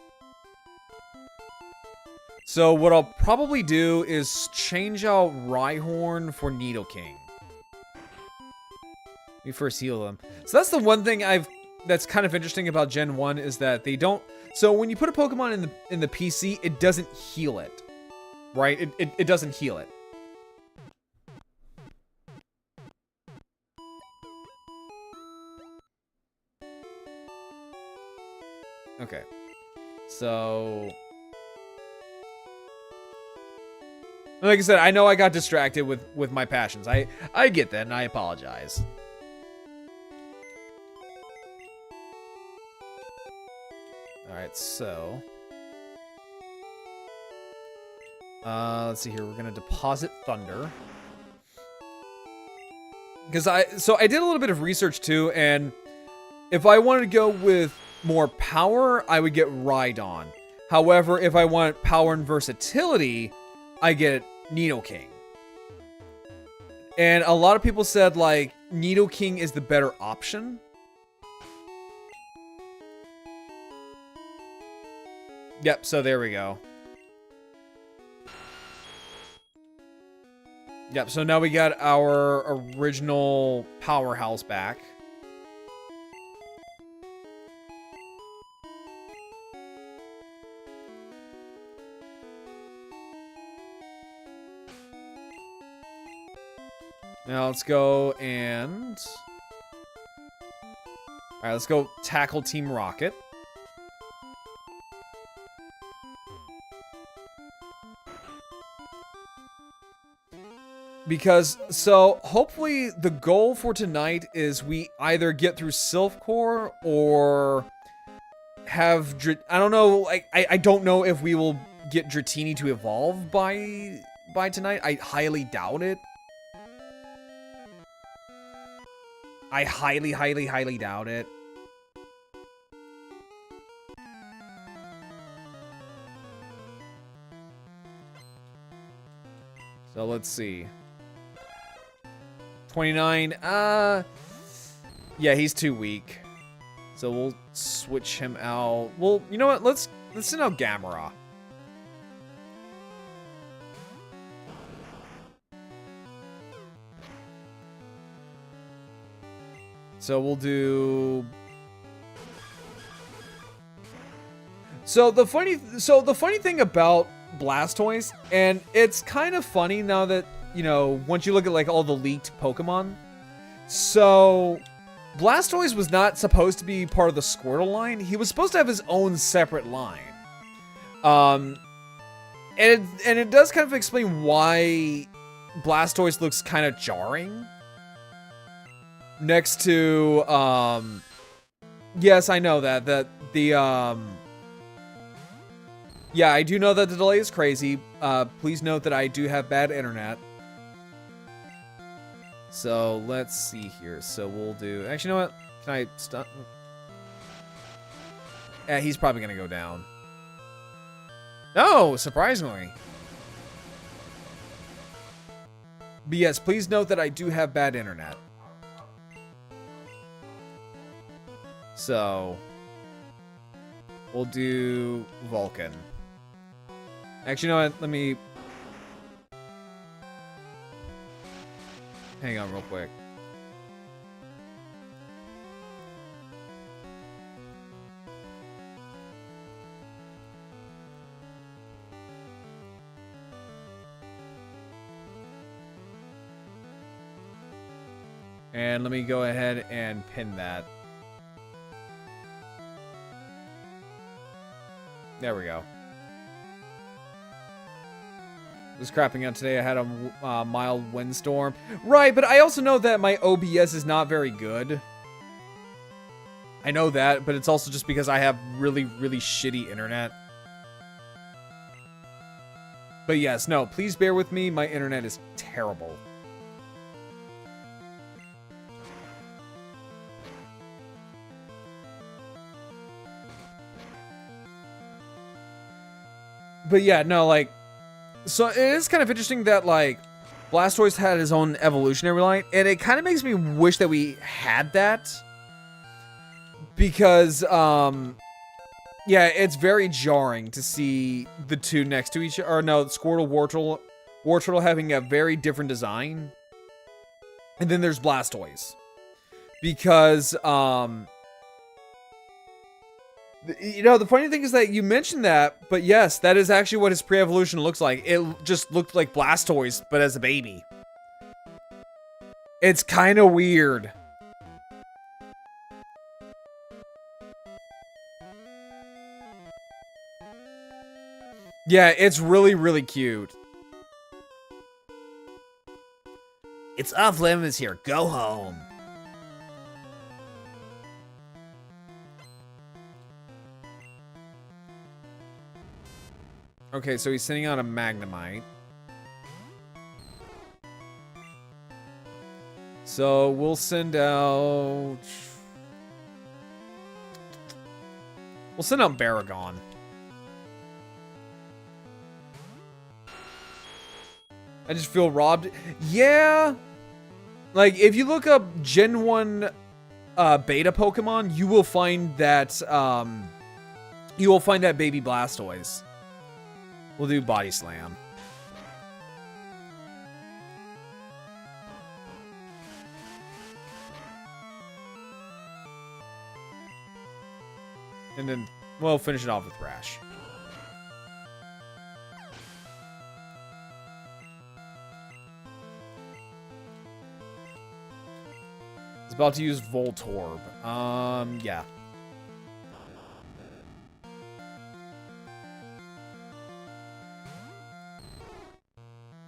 So what I'll probably do is change out Rhyhorn for Nidoking. Let me first heal them. So that's the one thing that's kind of interesting about Gen 1 is that they don't... So when you put a Pokemon in the PC, it doesn't heal it. Right? It doesn't heal it. Okay. So... Like I said, I know I got distracted with my passions. I get that, and I apologize. Alright, so... let's see here. We're gonna deposit Thunder. Because I did a little bit of research, too, and if I wanted to go with more power, I would get Rhydon. However, if I want power and versatility, I get Nidoking. And a lot of people said, like, Nidoking is the better option. Yep, so there we go. Yep, so now we got our original powerhouse back. Now let's go and... Alright, let's go tackle Team Rocket. Because, so, hopefully the goal for tonight is we either get through Silphcorp or have... I don't know, like, I don't know if we will get Dratini to evolve by tonight. I highly doubt it. I highly, highly, highly doubt it. So let's see. 29. Yeah, he's too weak. So we'll switch him out. Well, you know what? Let's send out Gamera. So we'll do... So the funny thing about Blastoise, and it's kind of funny now that, you know, once you look at like all the leaked Pokemon. So Blastoise was not supposed to be part of the Squirtle line. He was supposed to have his own separate line. And it does kind of explain why Blastoise looks kind of jarring. Next to, yes, I know that the, yeah, I do know that the delay is crazy. Please note that I do have bad internet. So, let's see here. So, we'll do, actually, you know what? Can I stop? Yeah, he's probably gonna go down. No, surprisingly. But yes, please note that I do have bad internet. So, we'll do Vulcan. Actually, you know what? Let me... Hang on real quick. And let me go ahead and pin that. There we go. Was crapping out today. I had a mild windstorm. Right, but I also know that my OBS is not very good. I know that, but it's also just because I have really, really shitty internet. But yes, no, please bear with me. My internet is terrible. But yeah, no, like, so it is kind of interesting that, like, Blastoise had his own evolutionary line, and it kind of makes me wish that we had that. Because, yeah, it's very jarring to see the two next to each other. Or no, Squirtle, Wartortle having a very different design. And then there's Blastoise. Because, you know, the funny thing is that you mentioned that, but yes, that is actually what his pre-evolution looks like. It just looked like Blastoise, but as a baby. It's kind of weird. Yeah, it's really, really cute. It's off limits here. Go home. Okay, so he's sending out a Magnemite. So we'll send out... We'll send out Baragon. I just feel robbed. Yeah! Like, if you look up Gen 1 beta Pokemon, you will find that, baby Blastoise. We'll do Body Slam. And then we'll finish it off with Thrash. He's about to use Voltorb. Yeah.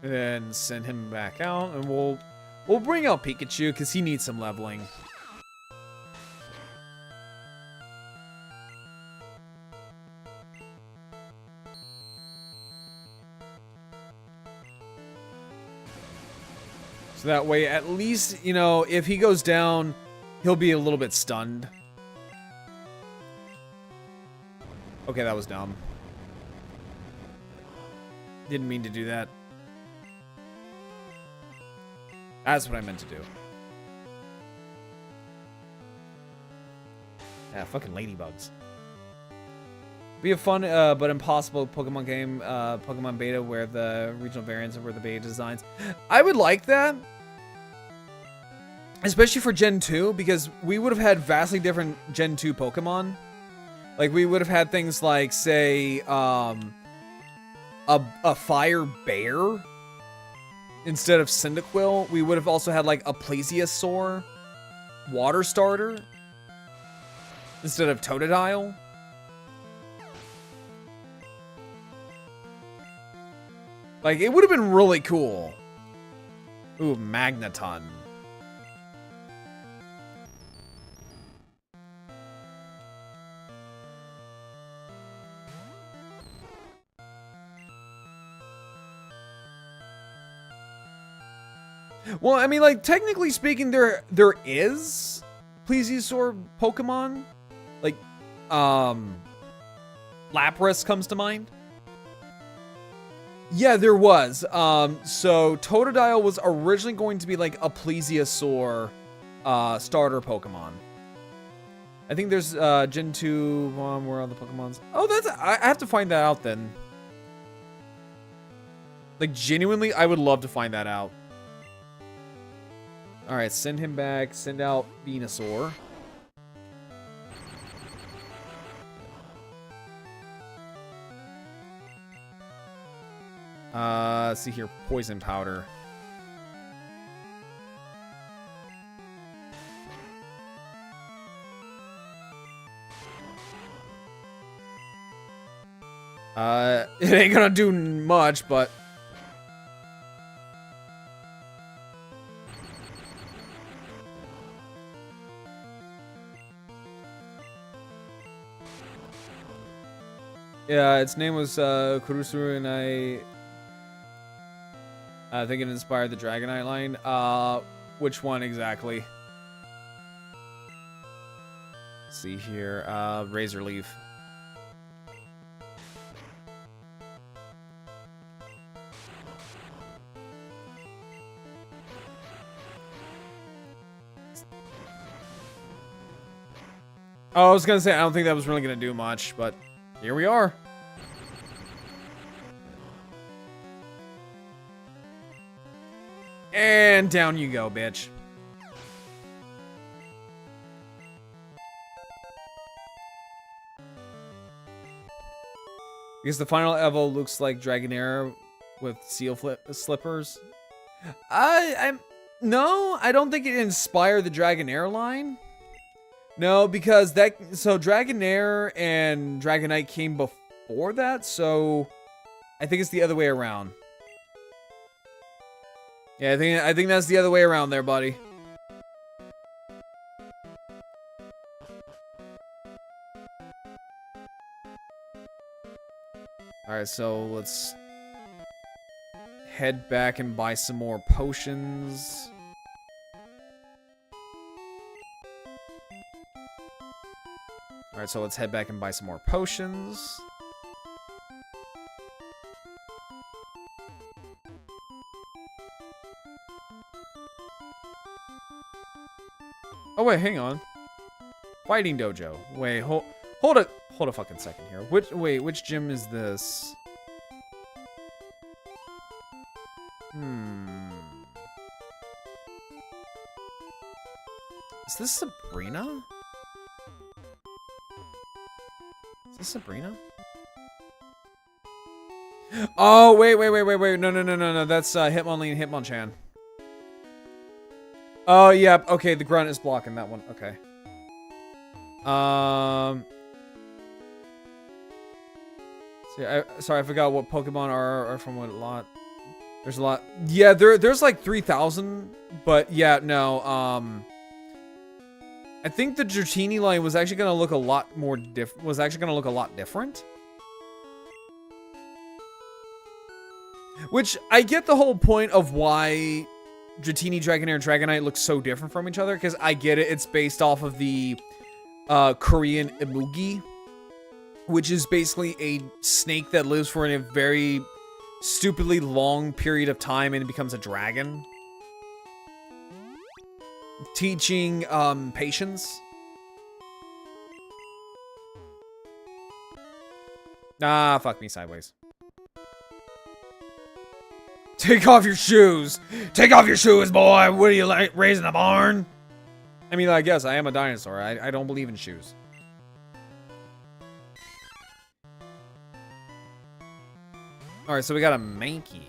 And then send him back out, and we'll bring out Pikachu because he needs some leveling. So that way, at least, you know, if he goes down, he'll be a little bit stunned. Okay, that was dumb. Didn't mean to do that. That's what I meant to do. Yeah, fucking ladybugs. Be a fun but impossible Pokemon game, Pokemon beta, where the regional variants were the beta designs. I would like that. Especially for Gen 2, because we would have had vastly different Gen 2 Pokemon. Like, we would have had things like, say, a Fire Bear instead of Cyndaquil. We would have also had, like, a Plesiosaur Water Starter instead of Totodile. Like, it would have been really cool. Ooh, Magneton. Well, I mean, like, technically speaking, there is Plesiosaur Pokemon. Like, Lapras comes to mind. Yeah, there was. So Totodile was originally going to be like a Plesiosaur starter Pokemon. I think there's Gen 2, where are the Pokemons? Oh, I have to find that out then. Like, genuinely, I would love to find that out. Alright, send him back. Send out Venusaur. Let's see here. Poison powder. It ain't gonna do much, but... Yeah, its name was Kurusuru, and I think it inspired the Dragonite line. Which one exactly? Let's see here. Razor Leaf. Oh, I was gonna say, I don't think that was really gonna do much, but here we are. And down you go, bitch. Because the final Evo looks like Dragonair with seal slippers. No, I don't think it inspired the Dragonair line. No, because Dragonair and Dragonite came before that, so I think it's the other way around. Yeah, I think that's the other way around there, buddy. Alright, so let's head back and buy some more potions. Alright, so let's head back and buy some more potions. Oh wait, hang on. Fighting dojo. Wait, hold a fucking second here. Which gym is this? Is this Sabrina? Is this Sabrina? Oh, wait. No. That's Hitmonlee and Hitmonchan. Oh, yeah. Okay, the grunt is blocking that one. Okay. Sorry, I forgot what Pokemon are from what lot. There's a lot. Yeah, there's like 3,000, but yeah, no. I think the Dratini line was actually gonna look a lot different. Which I get the whole point of why Dratini, Dragonair, and Dragonite look so different from each other, because I get it, it's based off of the Korean Imugi, which is basically a snake that lives for a very stupidly long period of time and it becomes a dragon. Teaching patience. Ah, fuck me sideways. Take off your shoes! Take off your shoes, boy! What are you, like, raising a barn? I mean, I guess I am a dinosaur. I don't believe in shoes. Alright, so we got a Mankey.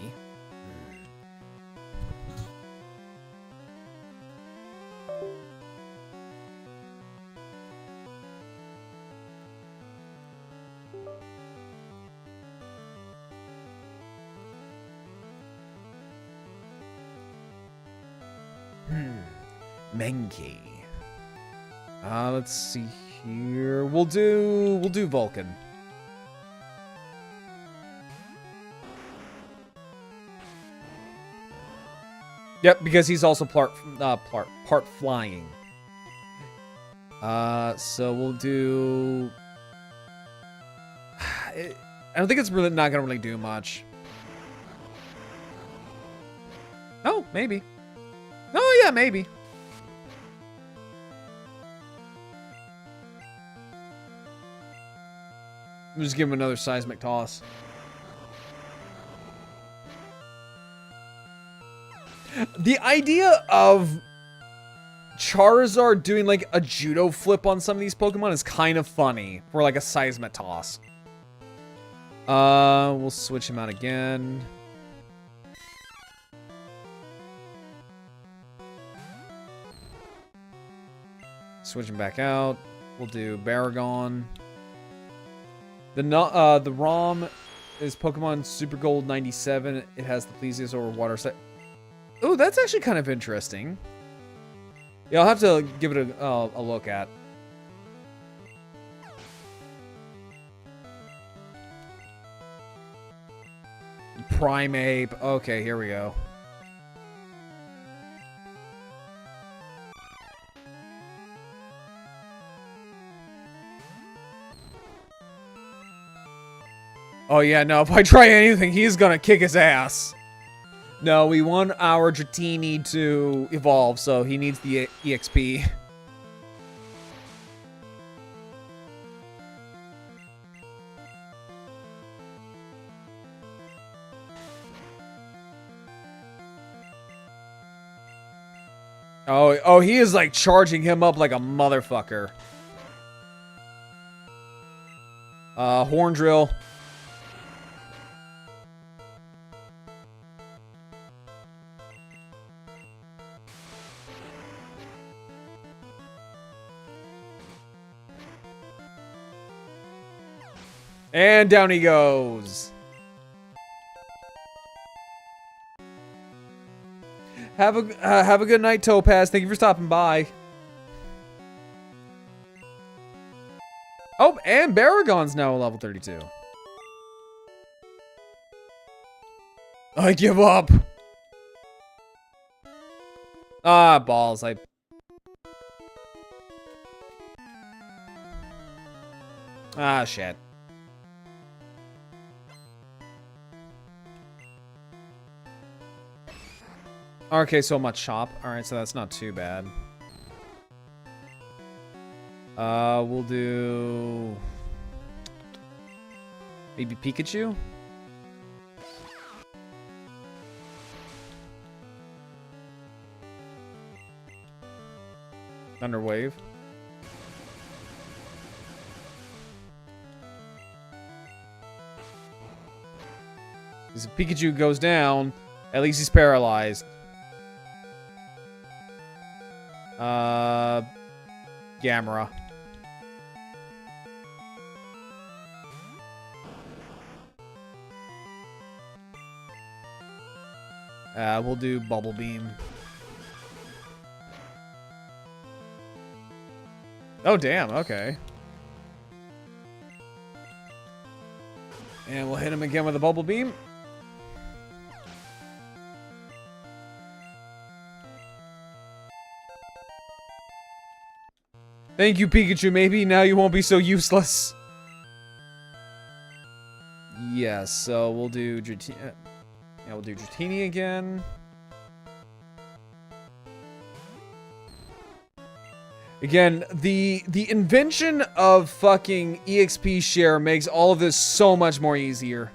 Mankey. Let's see here. We'll do Vulcan. Yep, because he's also part flying. So we'll do. I don't think it's really not gonna really do much. Oh, maybe. Oh yeah, maybe. We'll just give him another seismic toss. The idea of Charizard doing like a judo flip on some of these Pokemon is kind of funny for like a seismic toss. We'll switch him out again. Switch him back out. We'll do Baragon. The ROM is Pokemon Super Gold 97. It has the Plesiosaur water set. Oh, that's actually kind of interesting. Yeah, I'll have to give it a look at. Primeape. Okay, here we go. Oh yeah, no, if I try anything, he's gonna kick his ass. No, we want our Dratini to evolve, so he needs the EXP. Oh, he is like charging him up like a motherfucker. Horn Drill. And down he goes. Have a good night, Topaz. Thank you for stopping by. Oh, and Baragon's now level 32. I give up. Ah, balls. Ah, shit. Okay, so much chop. Alright, so that's not too bad. We'll do... maybe Pikachu? Thunder Wave. Because if Pikachu goes down, at least he's paralyzed. Gamera. We'll do Bubble Beam. Oh, damn, okay. And we'll hit him again with a Bubble Beam. Thank you, Pikachu. Maybe now you won't be so useless. Yes, so we'll do Dratini. Yeah, we'll do Dratini again. Again, the invention of fucking EXP share makes all of this so much more easier.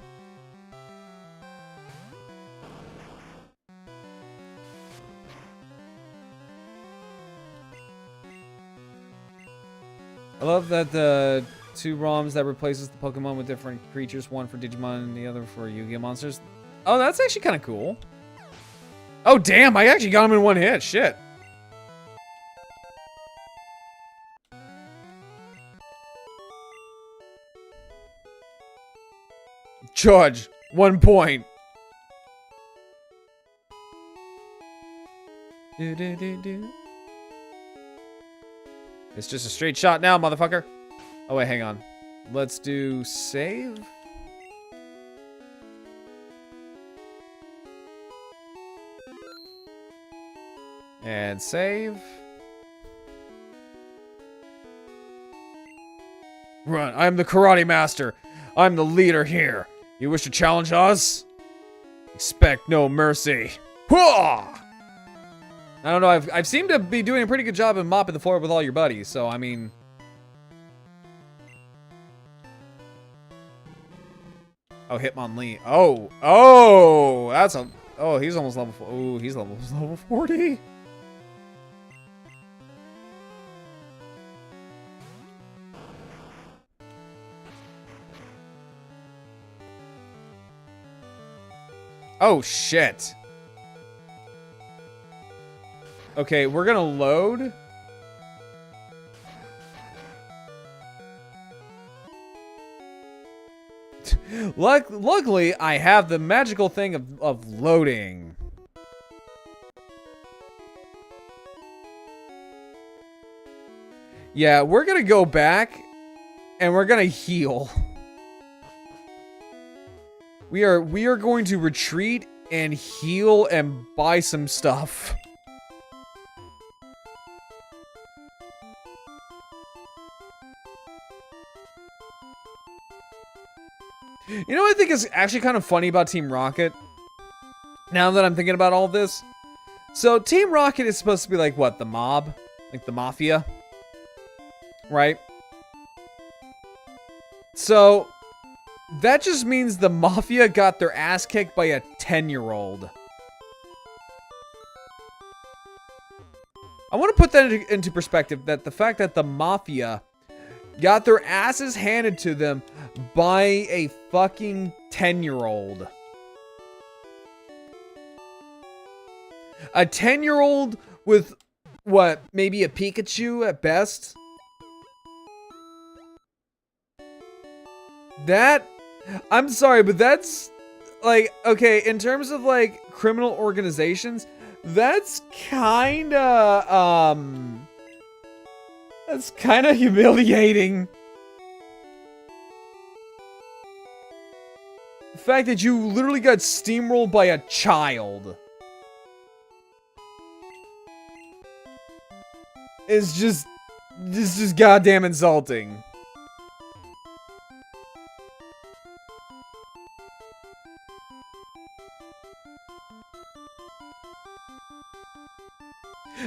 I love that the two ROMs that replaces the Pokemon with different creatures, one for Digimon and the other for Yu-Gi-Oh monsters. Oh, that's actually kind of cool. Oh, damn, I actually got him in one hit. Shit. Charge. 1 point. It's just a straight shot now, motherfucker. Oh, wait, hang on. Let's do save. And save. Run. I'm the karate master. I'm the leader here. You wish to challenge us? Expect no mercy. Hwah! I don't know, I've seemed to be doing a pretty good job of mopping the floor with all your buddies, so I mean... Oh, Hitmonlee. Oh, that's a... Oh, he's almost level 4. Oh, he's level 40. Oh, shit. Okay, we're gonna load. Luckily, I have the magical thing of loading. Yeah, we're gonna go back and we're gonna heal. We are going to retreat and heal and buy some stuff. You know what I think is actually kind of funny about Team Rocket? Now that I'm thinking about all this. So, Team Rocket is supposed to be like, what, the mob? Like the mafia? Right? So, that just means the mafia got their ass kicked by a 10-year-old. I want to put that into perspective, that the fact that the mafia got their asses handed to them by a fucking 10-year-old. A 10-year-old with, what, maybe a Pikachu at best? That, I'm sorry, but that's, like, okay, in terms of, like, criminal organizations, that's kinda humiliating. The fact that you literally got steamrolled by a child is just goddamn insulting.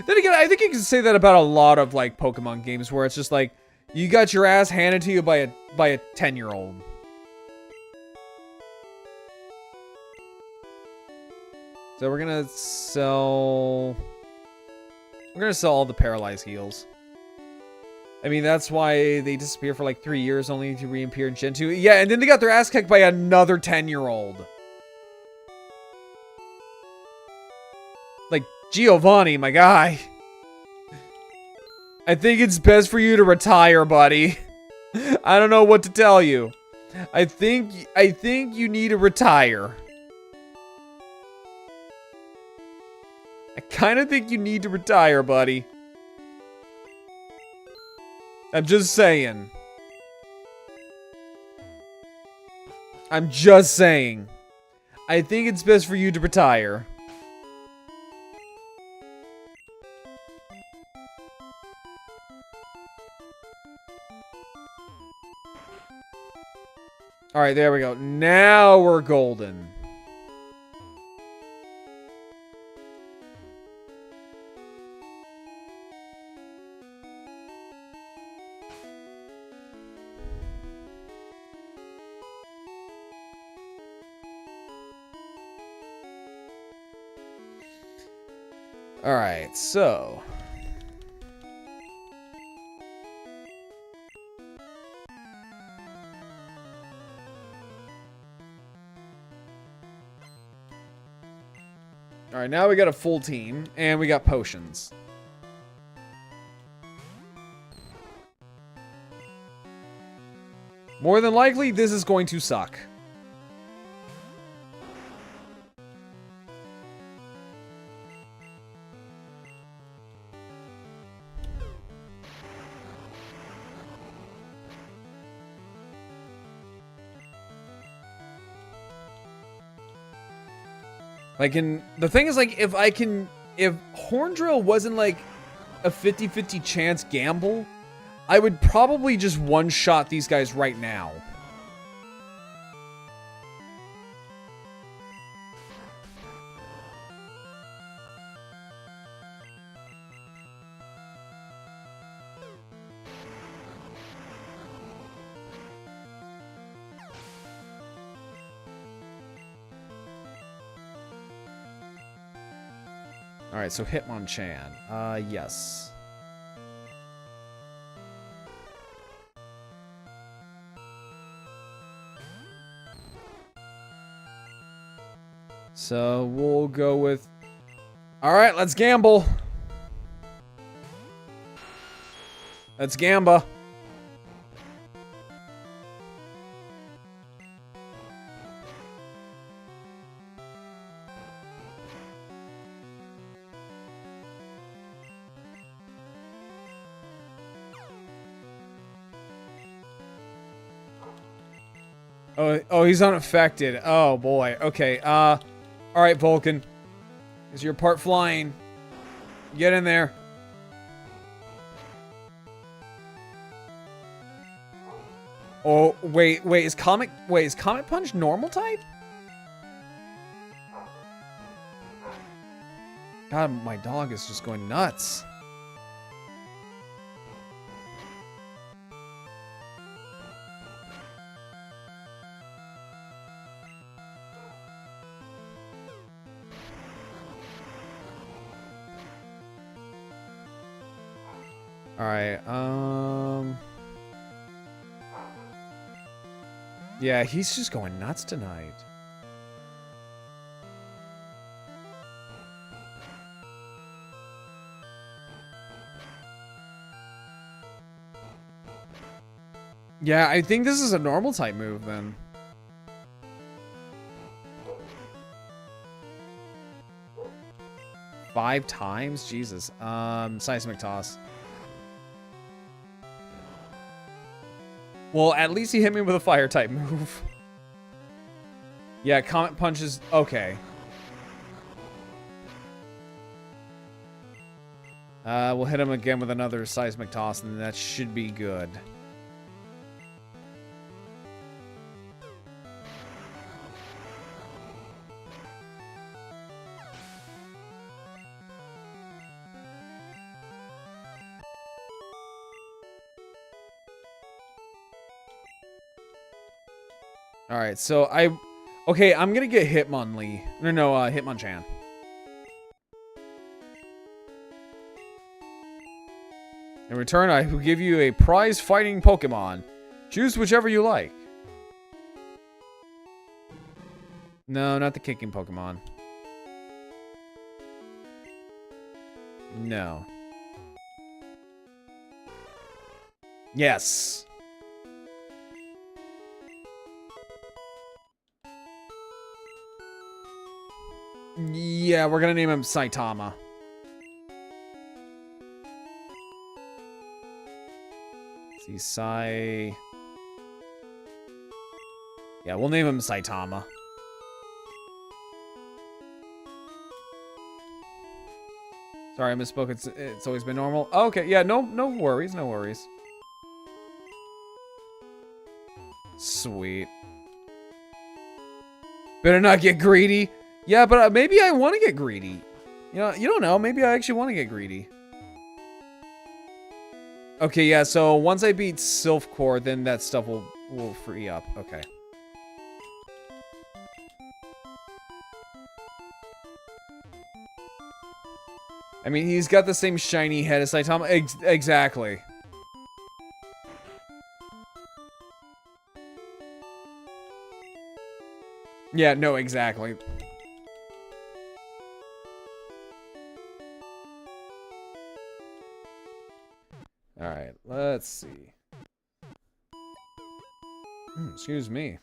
Then again, I think you can say that about a lot of, like, Pokemon games where it's just like, you got your ass handed to you by a 10-year-old. So we're gonna sell all the paralyzed heals. I mean, that's why they disappear for like 3 years only to reappear in Gen 2. Yeah, and then they got their ass kicked by another 10-year-old. Like, Giovanni, my guy. I think it's best for you to retire, buddy. I don't know what to tell you. I think you need to retire. I kind of think you need to retire, buddy. I'm just saying. I'm just saying. I think it's best for you to retire. Alright, there we go. Now we're golden. Alright, so... Alright, now we got a full team, and we got potions. More than likely, this is going to suck. Like, the thing is, like, if Horndrill wasn't, like, a 50-50 chance gamble, I would probably just one-shot these guys right now. Alright, so Hitmonchan. Yes. So, we'll go with... Alright, let's gamble. Let's gamba. Oh, he's unaffected. Oh, boy. Okay, alright, Vulcan. Is your part flying? Get in there. Oh, wait, is Comet Punch normal type? God, my dog is just going nuts. Alright, yeah, he's just going nuts tonight. Yeah, I think this is a normal type move then. Five times? Jesus. Seismic Toss. Well, at least he hit me with a fire type move. Yeah, Comet Punch is okay. We'll hit him again with another Seismic Toss, and that should be good. Alright, so okay, I'm gonna get Hitmonlee. No, Hitmonchan. In return, I will give you a prize fighting Pokemon. Choose whichever you like. No, not the kicking Pokemon. No. Yes. Yeah, we're gonna name him Saitama. See, Sai... Yeah, we'll name him Saitama. Sorry, I misspoke. It's always been normal. Oh, okay, yeah, no worries, no worries. Sweet. Better not get greedy. Yeah, but maybe I want to get greedy. You know, you don't know. Maybe I actually want to get greedy. Okay, yeah, so once I beat Sylph Core, then that stuff will free up. Okay. I mean, he's got the same shiny head as Saitama. Exactly. Yeah, no, exactly. Alright, let's see. Excuse me.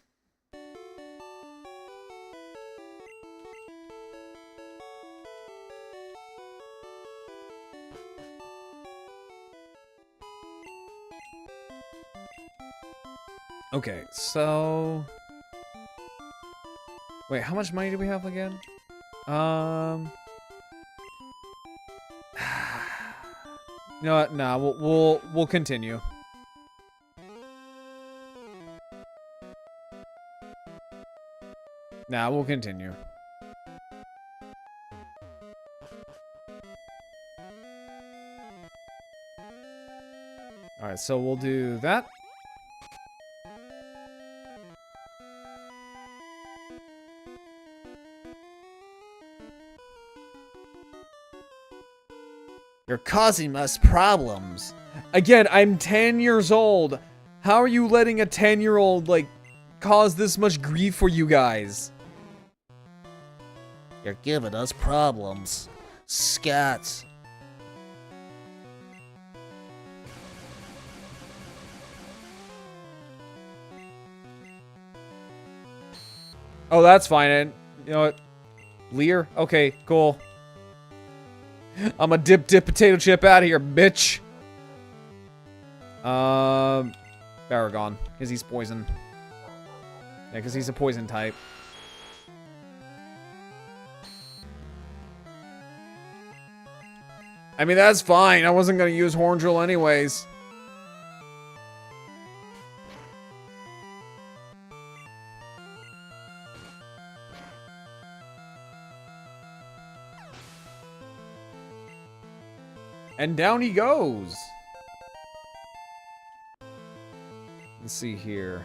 Okay, so... Wait, how much money do we have again? You know what? Nah, we'll continue. Nah, we'll continue. Alright, so we'll do that. You're causing us problems. Again, I'm 10 years old. How are you letting a 10-year-old, like, cause this much grief for you guys? You're giving us problems. Scats. Oh, that's fine. And you know what? Lear? Okay, cool. I'm a dip potato chip out of here, bitch. Baragon, because he's poison. Yeah, because he's a poison type. I mean, that's fine. I wasn't going to use Horn Drill anyways. And down he goes. Let's see here.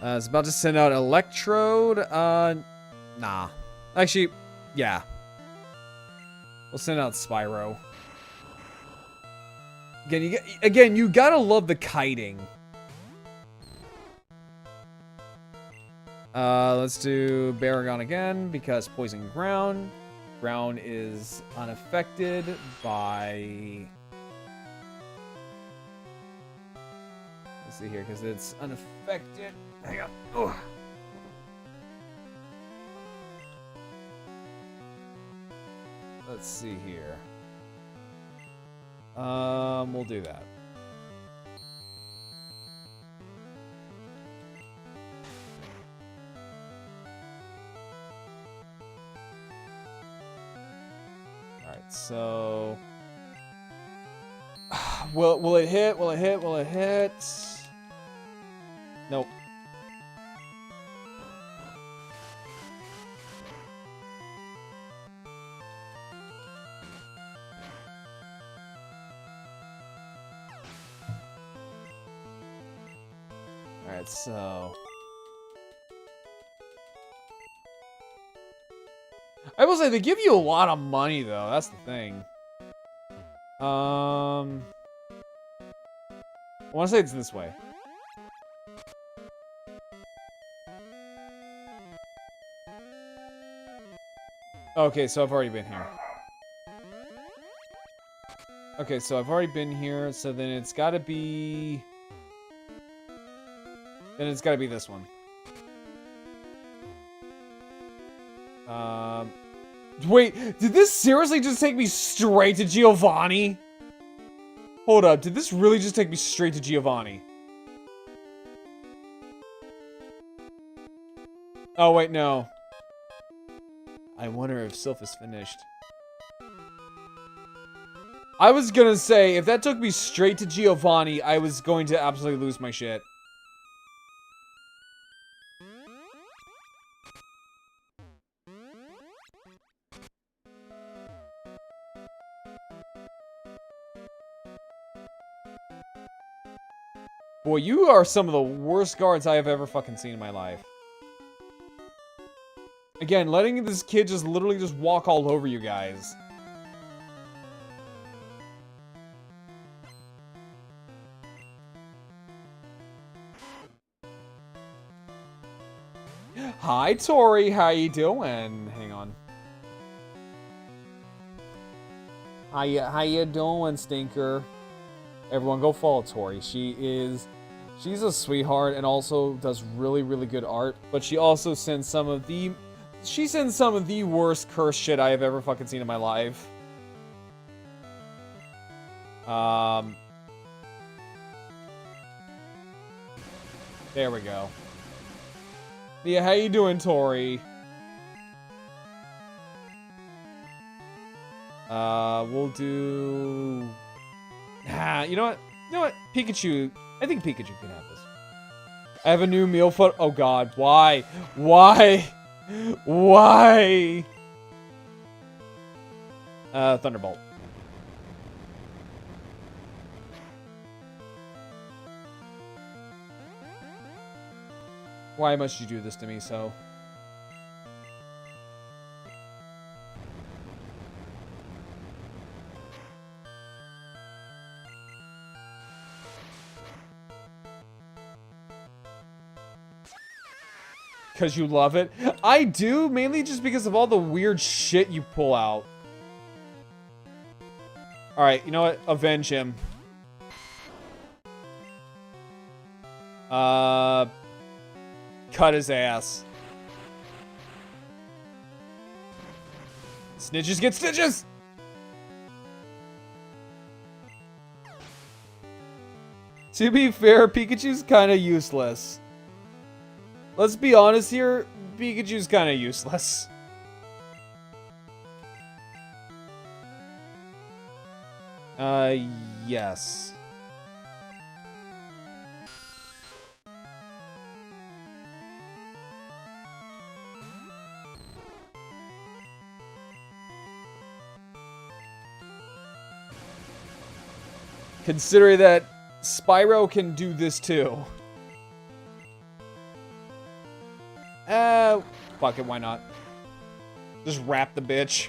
It's about to send out Electrode. Nah. Actually, yeah. We'll send out Spyro. Again, you gotta love the kiting. Let's do Baragon again because Poison Ground. Ground is unaffected by... Let's see here, because it's unaffected. Hang on. Ugh. Let's see here. We'll do that. Alright, so... Will it hit? Will it hit? Will it hit? Nope. Alright, so... I will say, they give you a lot of money, though. That's the thing. I want to say it's this way. Okay, so I've already been here. Okay, so I've already been here, so then it's gotta be... Then it's gotta be this one. Wait, did this seriously just take me straight to Giovanni? Hold up, did this really just take me straight to Giovanni? Oh, wait, no. I wonder if Sylph is finished. I was gonna say, if that took me straight to Giovanni, I was going to absolutely lose my shit. Boy, you are some of the worst guards I have ever fucking seen in my life. Again, letting this kid just literally just walk all over you guys. Hi, Tori. How you doing? Hang on. How you doing, Stinker? Everyone, go follow Tori. She's a sweetheart and also does really, really good art. But she also sends some of the worst curse shit I have ever fucking seen in my life. There we go. Yeah, how you doing, Tori? We'll do... you know what? You know what? Pikachu. I think Pikachu can have this. I have a new meal foot. Oh god, why? Why? Why? Thunderbolt. Why must you do this to me so? Because you love it? I do, mainly just because of all the weird shit you pull out. Alright, you know what? Avenge him. Cut his ass. Snitches get stitches! To be fair, Pikachu's kind of useless. Let's be honest here, Pikachu's kind of useless. Yes. Considering that Spyro can do this too. Fuck it, why not? Just wrap the bitch.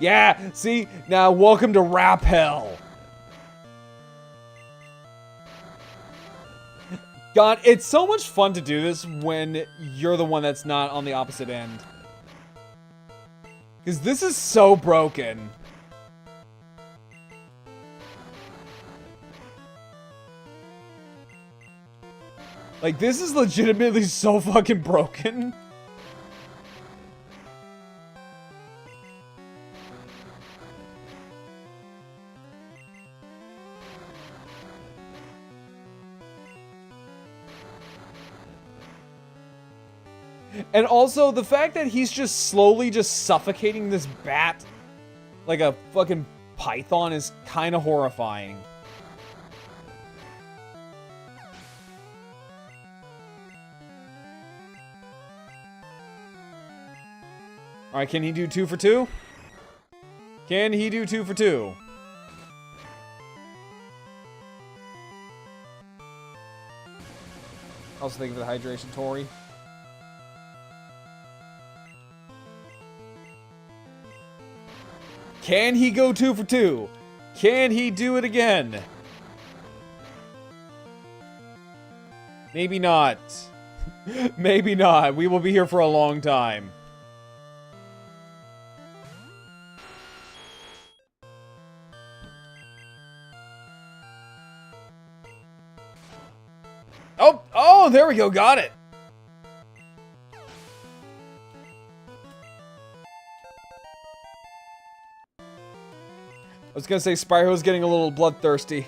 Yeah, see? Now, welcome to rap hell. God, it's so much fun to do this when you're the one that's not on the opposite end. Because this is so broken. Like, this is legitimately so fucking broken. And also, the fact that he's just slowly just suffocating this bat like a fucking python is kind of horrifying. Alright, can he do 2 for 2? Can he do 2 for 2? Also thank you for the hydration, Tori. Can he go 2 for 2? Can he do it again? Maybe not. Maybe not. We will be here for a long time. Oh, there we go. Got it. I was gonna say Spyro's getting a little bloodthirsty.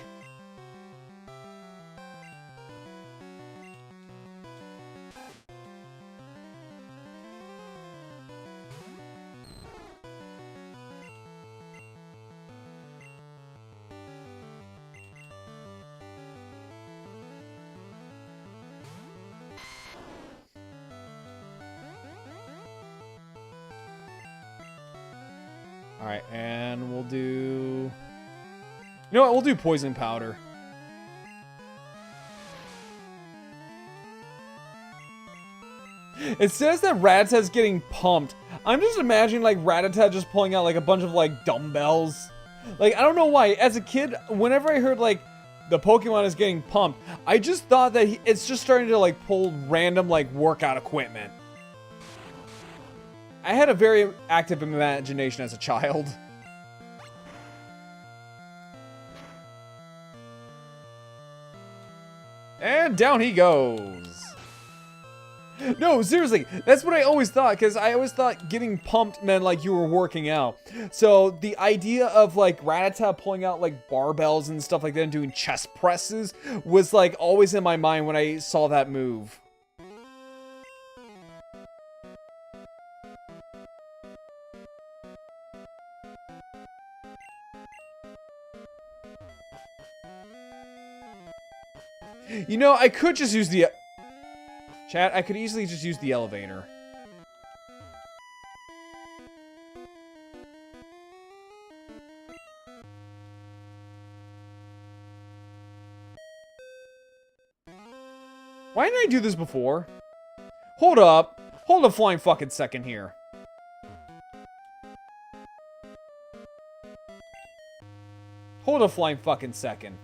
Alright, and we'll do... You know what? We'll do poison powder. It says that Rattata's getting pumped. I'm just imagining like Rattata just pulling out like a bunch of like dumbbells. Like, I don't know why. As a kid, whenever I heard like the Pokemon is getting pumped, I just thought that it's just starting to like pull random like workout equipment. I had a very active imagination as a child. And down he goes. No, seriously, that's what I always thought, because I always thought getting pumped meant like you were working out. So the idea of like Rattata pulling out like barbells and stuff like that and doing chest presses was like always in my mind when I saw that move. You know, I could just use the... Chat, I could easily just use the elevator. Why didn't I do this before? Hold up. Hold a flying fucking second here. Hold a flying fucking second.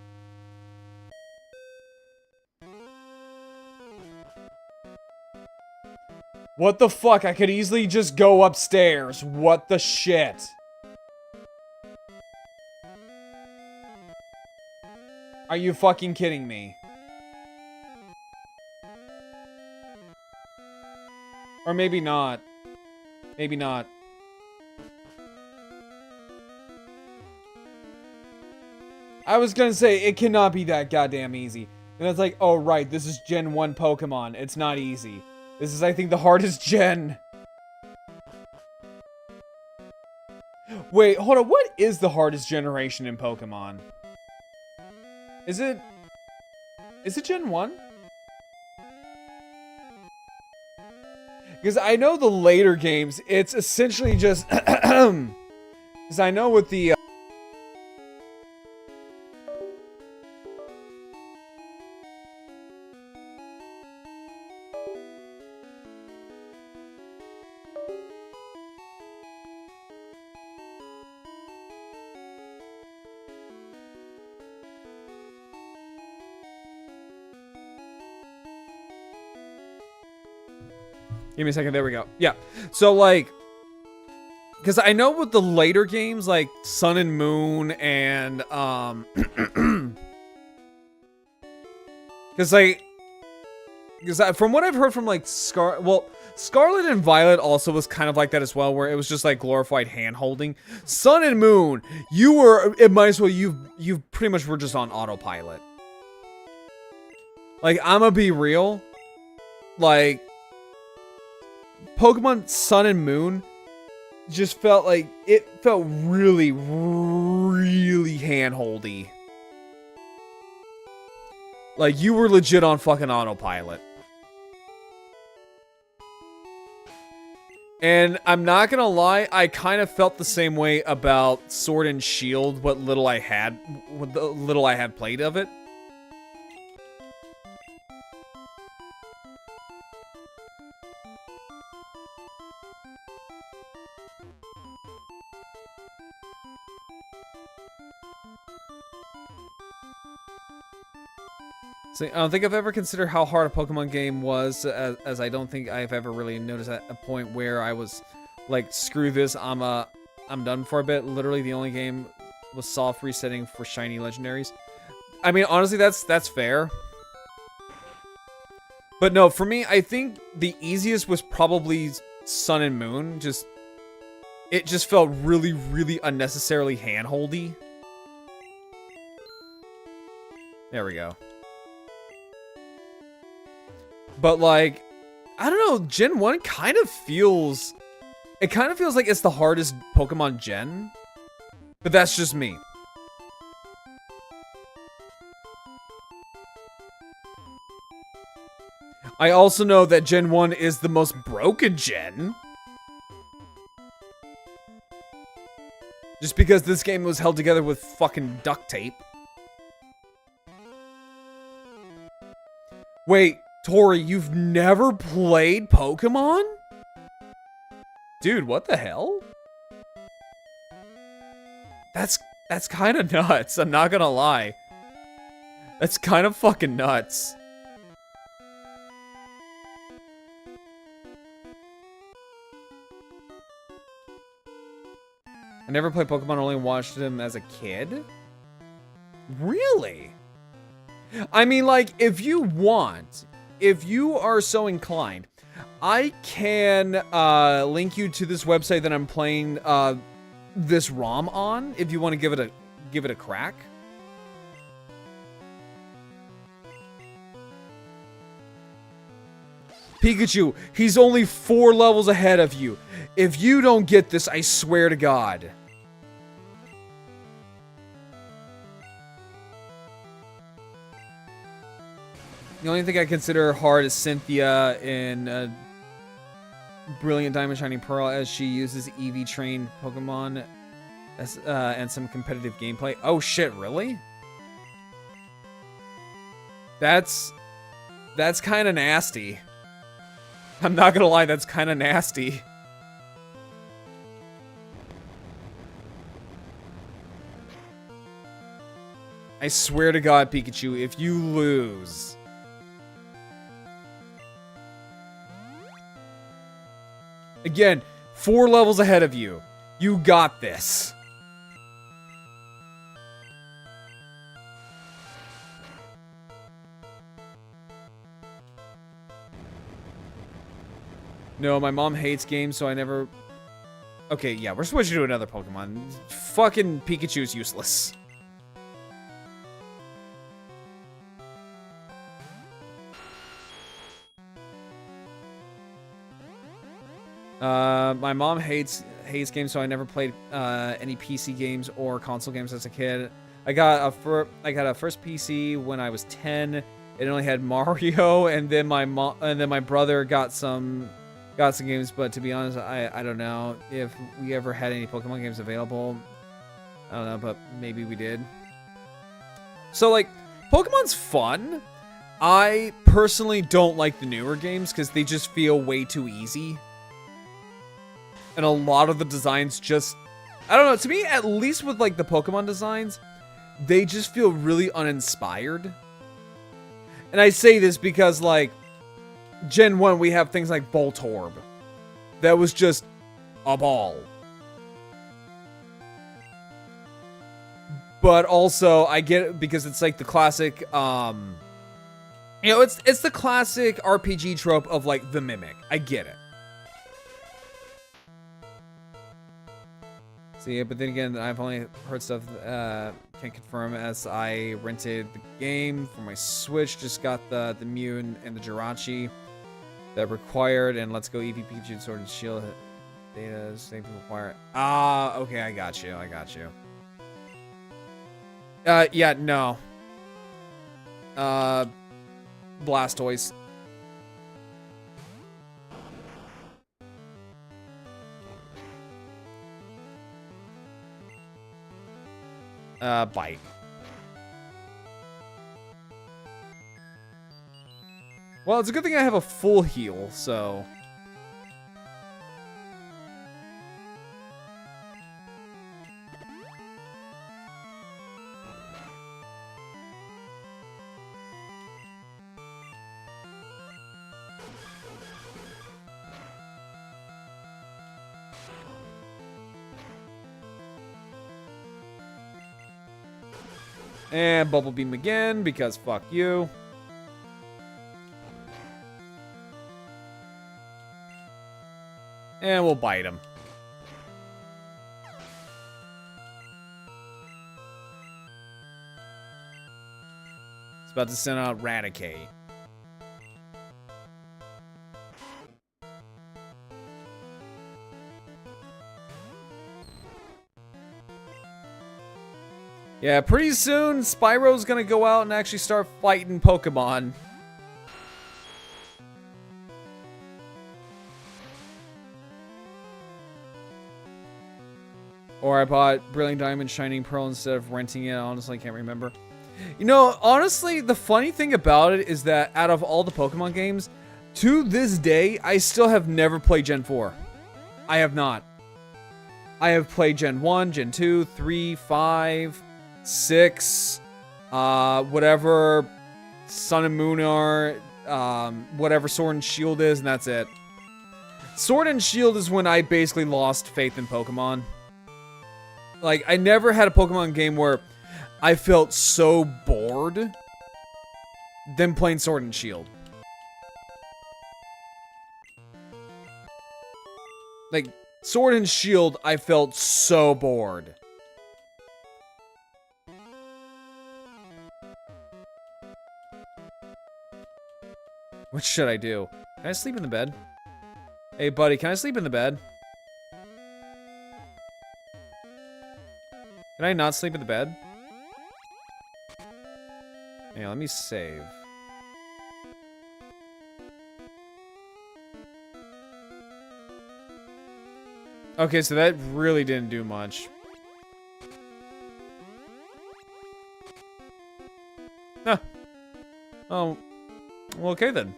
What the fuck? I could easily just go upstairs. What the shit? Are you fucking kidding me? Or maybe not. Maybe not. I was gonna say, it cannot be that goddamn easy. And it's like, oh right, this is Gen 1 Pokemon. It's not easy. This is, I think, the hardest gen. Wait, hold on. What is the hardest generation in Pokemon? Is it Gen 1? Because I know the later games, it's essentially just... Because I know with the... Give me a second. There we go. Yeah. So, like... Because I know with the later games, like Sun and Moon and, Because, like... Because from what I've heard from, like, Scarlet and Violet also was kind of like that as well, where it was just, like, glorified hand-holding. Sun and Moon, it might as well, you pretty much were just on autopilot. Like, I'ma be real. Like... Pokemon Sun and Moon just felt like it felt really, really hand-holdy. Like you were legit on fucking autopilot. And I'm not gonna lie, I kind of felt the same way about Sword and Shield, what the little I had played of it. So, I don't think I've ever considered how hard a Pokemon game was, as I don't think I've ever really noticed at a point where I was like, screw this, I'm done for a bit. Literally, the only game was soft resetting for shiny legendaries. I mean, honestly, that's fair. But no, for me, I think the easiest was probably Sun and Moon. It just felt really, really unnecessarily hand-holdy. There we go. But, like, I don't know, Gen 1 kind of feels... It kind of feels like it's the hardest Pokemon gen. But that's just me. I also know that Gen 1 is the most broken gen. Just because this game was held together with fucking duct tape. Wait... Tori, you've never played Pokemon? Dude, what the hell? That's kind of nuts. I'm not gonna lie. That's kind of fucking nuts. I never played Pokemon, only watched them as a kid. Really? I mean, like, if you want, if you are so inclined, I can link you to this website that I'm playing this ROM on if you want to give it a crack. Pikachu, he's only 4 levels ahead of you. If you don't get this, I swear to God. The only thing I consider hard is Cynthia in Brilliant Diamond Shining Pearl, as she uses EV trained Pokemon as, and some competitive gameplay. Oh shit, really? That's kind of nasty. I'm not gonna lie, that's kind of nasty. I swear to God, Pikachu, if you lose... Again, 4 levels ahead of you. You got this. No, my mom hates games, so I never... Okay, yeah, we're switching to another Pokemon. Fucking Pikachu's useless. My mom hates games, so I never played any PC games or console games as a kid. I got a first PC when I was 10. It only had Mario, and then my brother got some games. But to be honest, I don't know if we ever had any Pokemon games available. I don't know, but maybe we did. So like, Pokemon's fun. I personally don't like the newer games because they just feel way too easy. And a lot of the designs just... I don't know, to me, at least with, like, the Pokemon designs, they just feel really uninspired. And I say this because, like, Gen 1, we have things like Voltorb. That was just a ball. But also, I get it because it's, like, the classic, you know, it's the classic RPG trope of, like, the Mimic. I get it. Yeah, but then again, I've only heard stuff can't confirm, as I rented the game for my Switch. Just got the Mew and the Jirachi that required, and Let's Go Eevee, Pikachu, Sword and Shield data same require. Ah, okay, I got you. Yeah, no. Blastoise. Bite. Well, it's a good thing I have a full heal, so... And Bubble Beam again, because fuck you. And we'll bite him. It's about to send out Raticate. Yeah, pretty soon, Spyro's gonna go out and actually start fighting Pokemon. Or I bought Brilliant Diamond Shining Pearl instead of renting it. Honestly, I can't remember. You know, honestly, the funny thing about it is that out of all the Pokemon games, to this day, I still have never played Gen 4. I have not. I have played Gen 1, Gen 2, 3, 5, 6, whatever Sun and Moon are, whatever Sword and Shield is, and that's it. Sword and Shield is when I basically lost faith in Pokemon. Like, I never had a Pokemon game where I felt so bored than playing Sword and Shield. Like, Sword and Shield, I felt so bored. What should I do? Can I sleep in the bed? Hey, buddy, can I sleep in the bed? Can I not sleep in the bed? Yeah, let me save. Okay, so that really didn't do much. Huh. Oh. Well, okay then.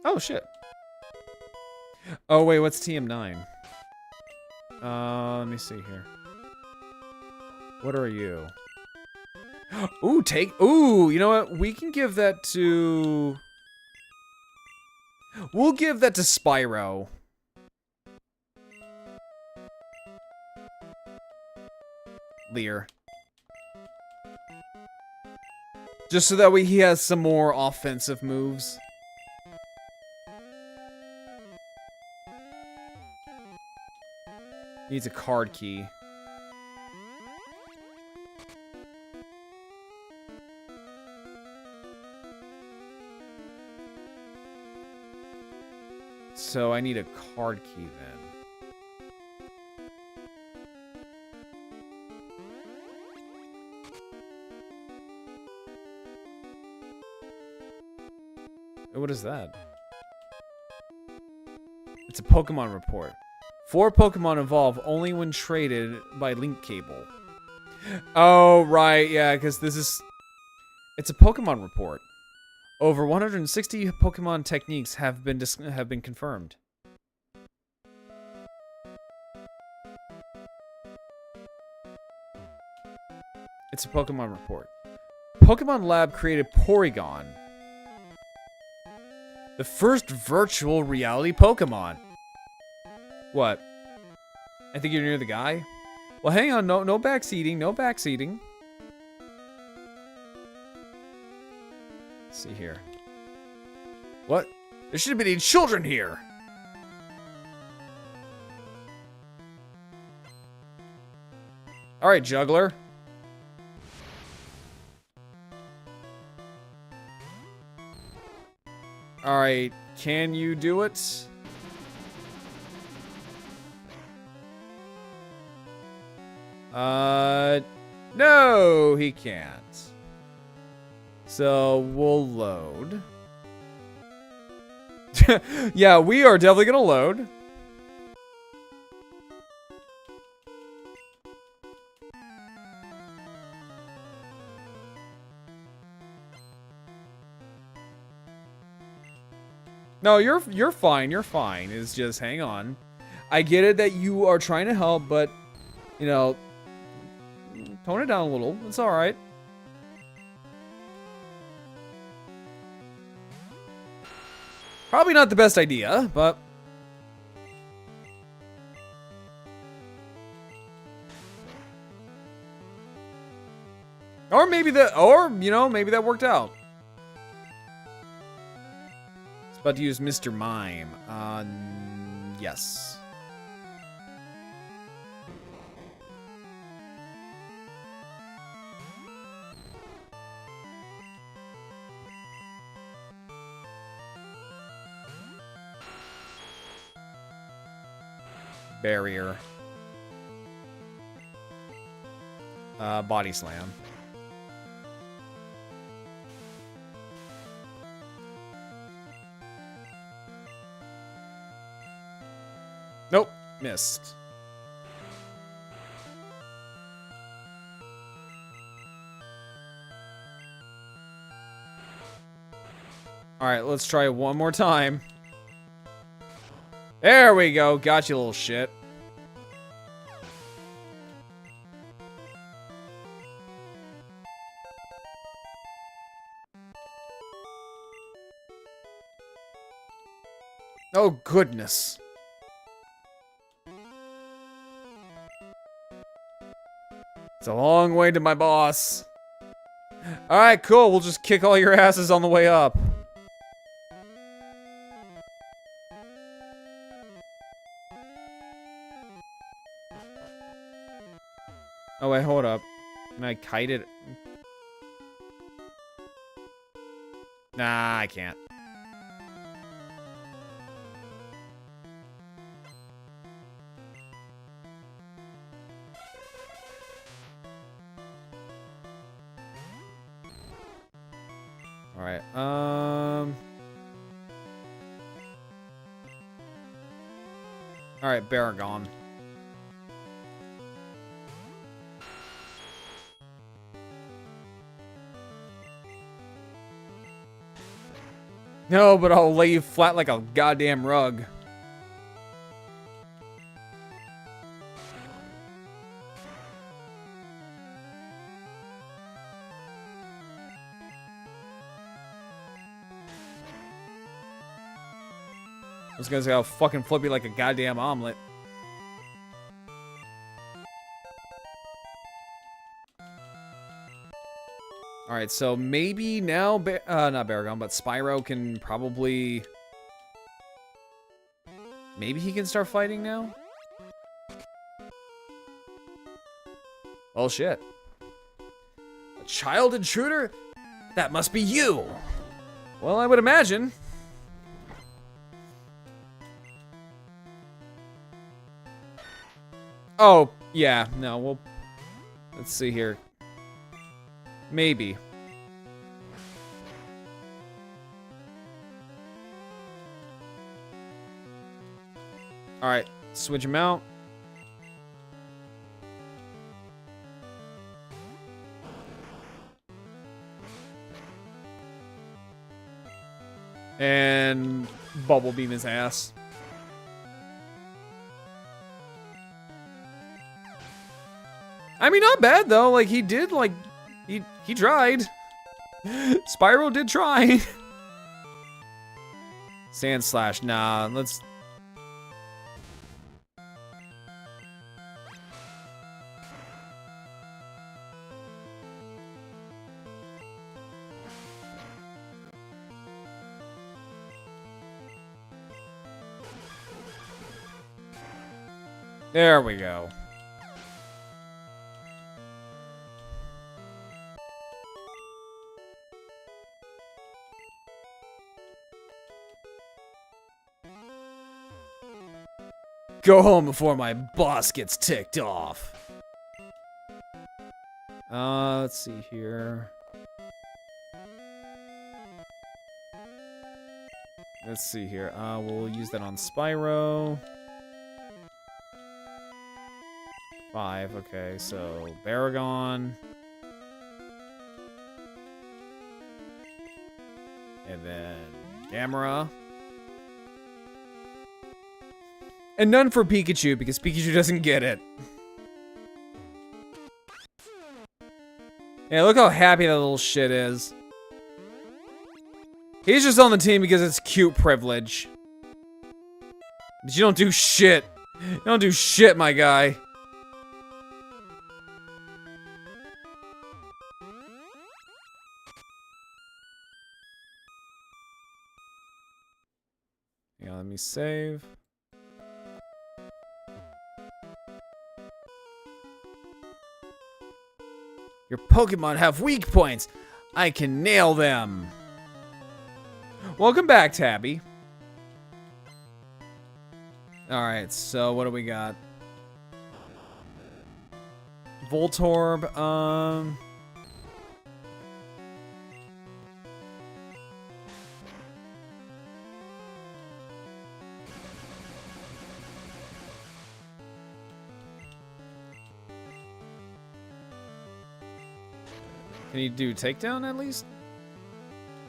Oh, shit. Oh, wait, what's TM9? Let me see here. What are you? Ooh, ooh, you know what? We can give that to... We'll give that to Spyro. Lear. Just so that way he has some more offensive moves. Needs a card key. So I need a card key then. What is that? It's a Pokemon report. 4 Pokemon evolve only when traded by link cable. Oh, right, yeah, because this is... It's a Pokemon report. Over 160 Pokemon techniques have been confirmed. It's a Pokemon report. Pokemon Lab created Porygon. The first virtual reality Pokemon. What? I think you're near the guy? Well, hang on. No backseating. No backseating. Let's see here. What? There shouldn't be any children here. All right, juggler. All right, can you do it? No, he can't. So we'll load. Yeah, we are definitely gonna load. No, you're fine. You're fine. It's just hang on. I get it that you are trying to help, but you know, tone it down a little. It's all right. Probably not the best idea, but or maybe maybe that worked out. It's about to use Mr. Mime. Yes. Barrier. Body slam. Nope, missed. Alright, let's try it one more time. There we go. Got you, little shit. Oh, goodness. It's a long way to my boss. Alright, cool. We'll just kick all your asses on the way up. Oh, wait, hold up. Can I kite it? Nah, I can't. Alright, Alright, Baragon. No, but I'll lay you flat like a goddamn rug. I was gonna say I'll fucking flip you like a goddamn omelet. Alright, so maybe now, not Baragon, but Spyro can probably... Maybe he can start fighting now? Oh shit. A child intruder? That must be you! Well, I would imagine. Oh, yeah, no, well... Let's see here. Maybe. Alright, switch him out. And bubble beam his ass. I mean, not bad though. Like he did, like he tried. Spyro did try. Sand slash. Nah, let's. There we go. Go home before my boss gets ticked off. Let's see here. Let's see here. We'll use that on Spyro. 5, okay, so Baragon. And then Gamera. And none for Pikachu, because Pikachu doesn't get it. Yeah, look how happy that little shit is. He's just on the team because it's cute privilege. But you don't do shit. You don't do shit, my guy. Yeah, let me save. Your Pokemon have weak points. I can nail them. Welcome back, Tabby. Alright, so what do we got? Voltorb, Can you do takedown at least?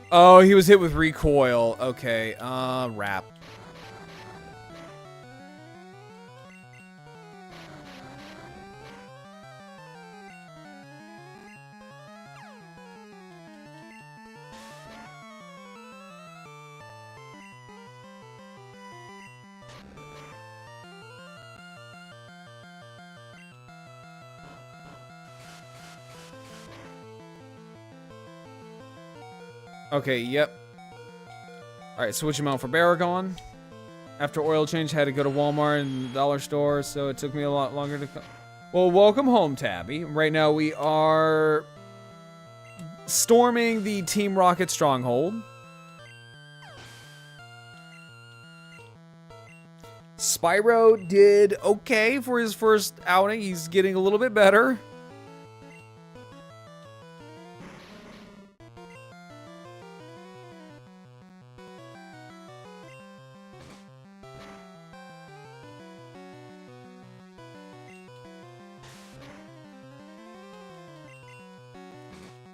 Oh, he was hit with recoil. Okay, wrap. Okay, yep. Alright, switch him out for Baragon. After oil change, had to go to Walmart and the dollar store, so it took me a lot longer to come. Well, welcome home, Tabby. Right now we are storming the Team Rocket stronghold. Spyro did okay for his first outing. He's getting a little bit better.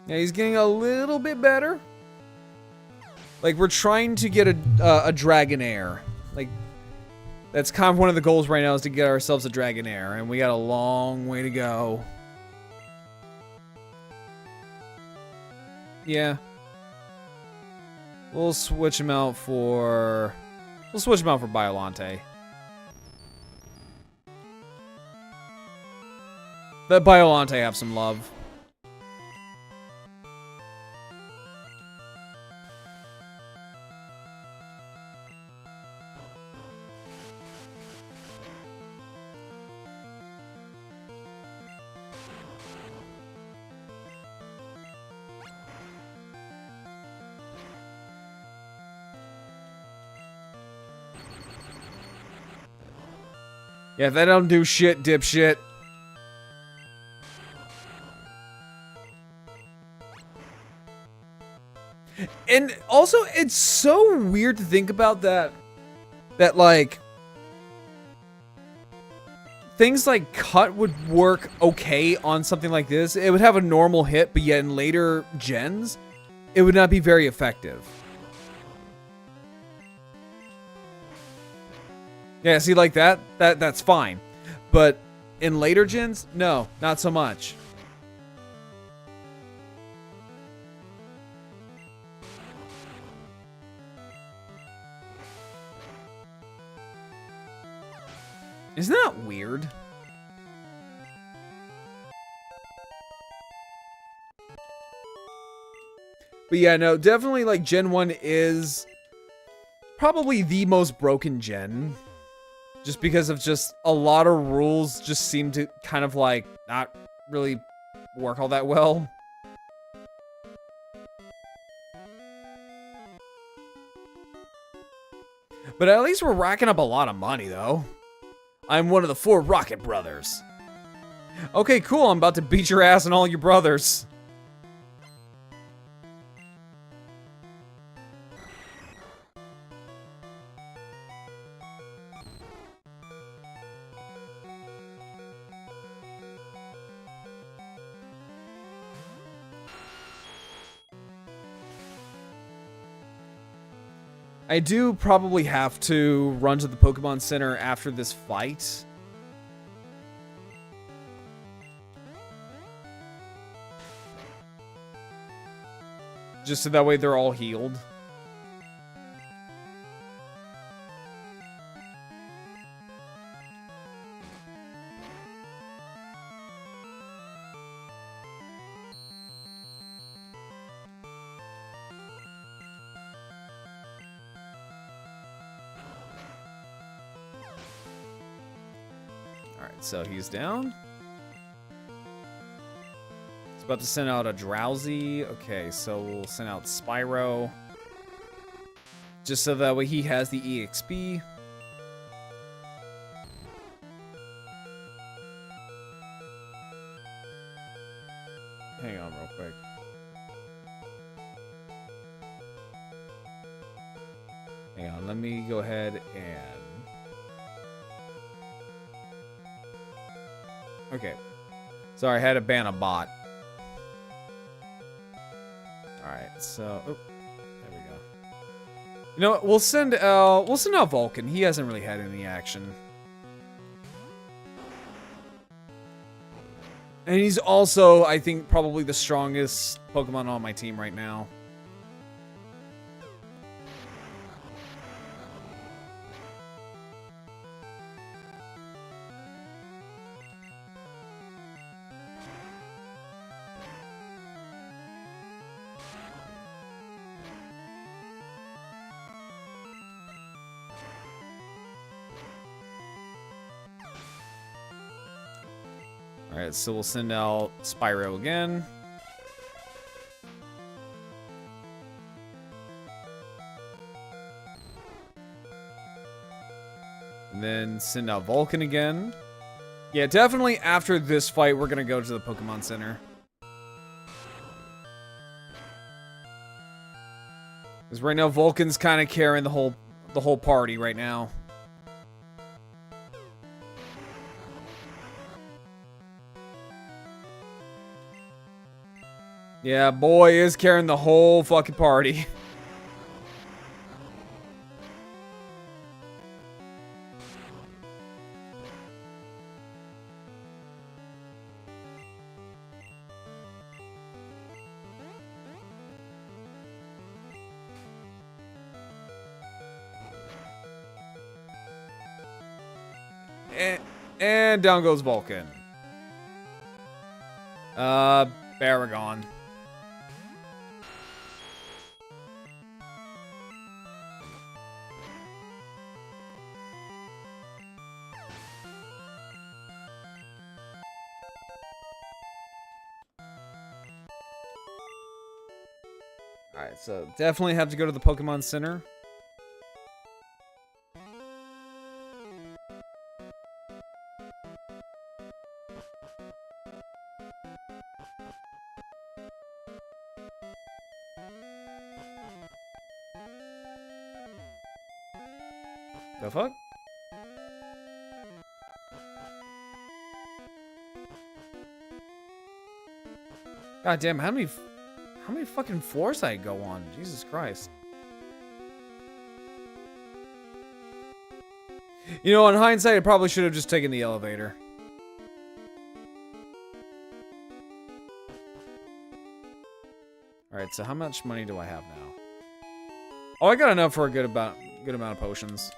Yeah, he's getting a little bit better. Like, we're trying to get a Dragonair. Like, that's kind of one of the goals right now is to get ourselves a Dragonair, and we got a long way to go. Yeah. We'll switch him out for... We'll switch him out for Biolante. Let Biolante have some love. Yeah, that don't do shit, dipshit. And also, it's so weird to think about that, like, things like Cut would work okay on something like this. It would have a normal hit, but yet in later gens, it would not be very effective. Yeah, see, like that's fine. But in later gens, no, not so much. Isn't that weird? But yeah, no, definitely, like, Gen 1 is probably the most broken gen. Just because of just a lot of rules just seem to kind of, like, not really work all that well. But at least we're racking up a lot of money, though. I'm one of the 4 Rocket Brothers. Okay, cool, I'm about to beat your ass and all your brothers. I do probably have to run to the Pokemon Center after this fight. Just so that way they're all healed. Alright, so he's down. It's about to send out a Drowsy. Okay, so we'll send out Spyro. Just so that way he has the EXP. Hang on real quick. Hang on, let me go ahead and... Okay. Sorry, I had to ban a bot. Alright, so... Oh. You know what? We'll send out Vulcan. He hasn't really had any action. And he's also, I think, probably the strongest Pokemon on my team right now. Alright, so we'll send out Spyro again. And then send out Vulcan again. Yeah, definitely after this fight, we're gonna go to the Pokemon Center. Because right now, Vulcan's kind of carrying the whole party right now. Yeah, boy is carrying the whole fucking party. And down goes Vulcan. Baragon. Alright, so definitely have to go to the Pokemon Center. The fuck? God damn, how many fucking floors I go on? Jesus Christ. You know, in hindsight, I probably should have just taken the elevator. Alright, so how much money do I have now? Oh, I got enough for a good amount of potions.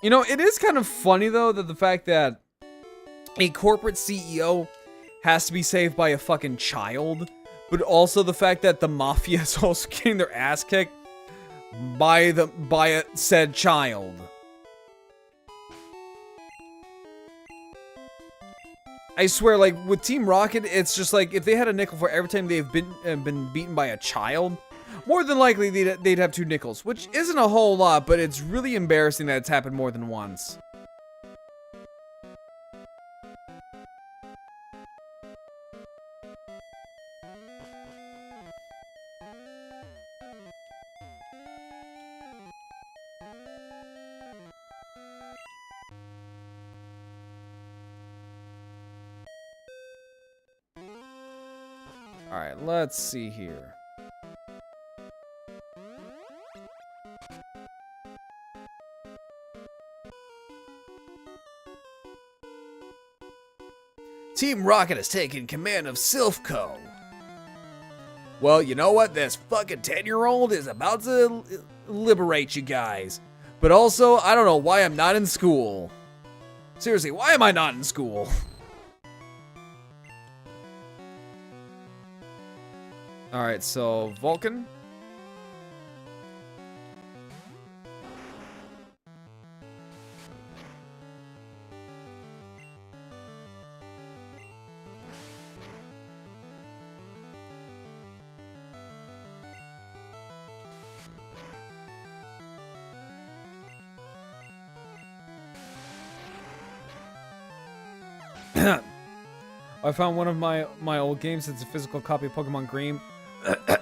You know, it is kind of funny, though, that the fact that a corporate CEO has to be saved by a fucking child, but also the fact that the mafia is also getting their ass kicked by a said child. I swear, like, with Team Rocket, it's just like, if they had a nickel for every time they've been beaten by a child, more than likely they'd have 2 nickels, which isn't a whole lot, but it's really embarrassing that it's happened more than once. Alright, let's see here. Team Rocket has taken command of Silphco. Well, you know what? This fucking 10-year-old is about to liberate you guys. But also, I don't know why I'm not in school. Seriously, why am I not in school? Alright, so Vulcan. I found one of my old games. It's a physical copy of Pokemon Green.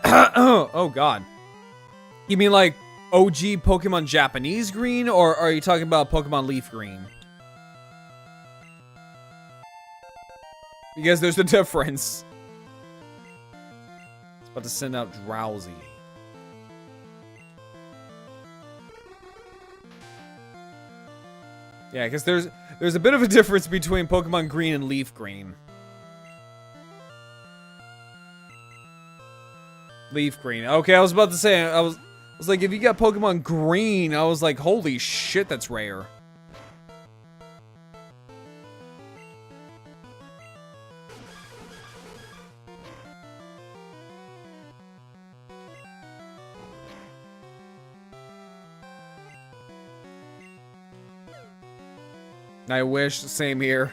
Oh God. You mean like OG Pokemon Japanese Green, or are you talking about Pokemon Leaf Green? Because there's a difference. It's about to send out Drowsy. Yeah, because there's a bit of a difference between Pokemon Green and Leaf Green. Leaf Green. Okay, I was about to say, I was like, if you got Pokemon Green, I was like, holy shit, that's rare. I wish, same here.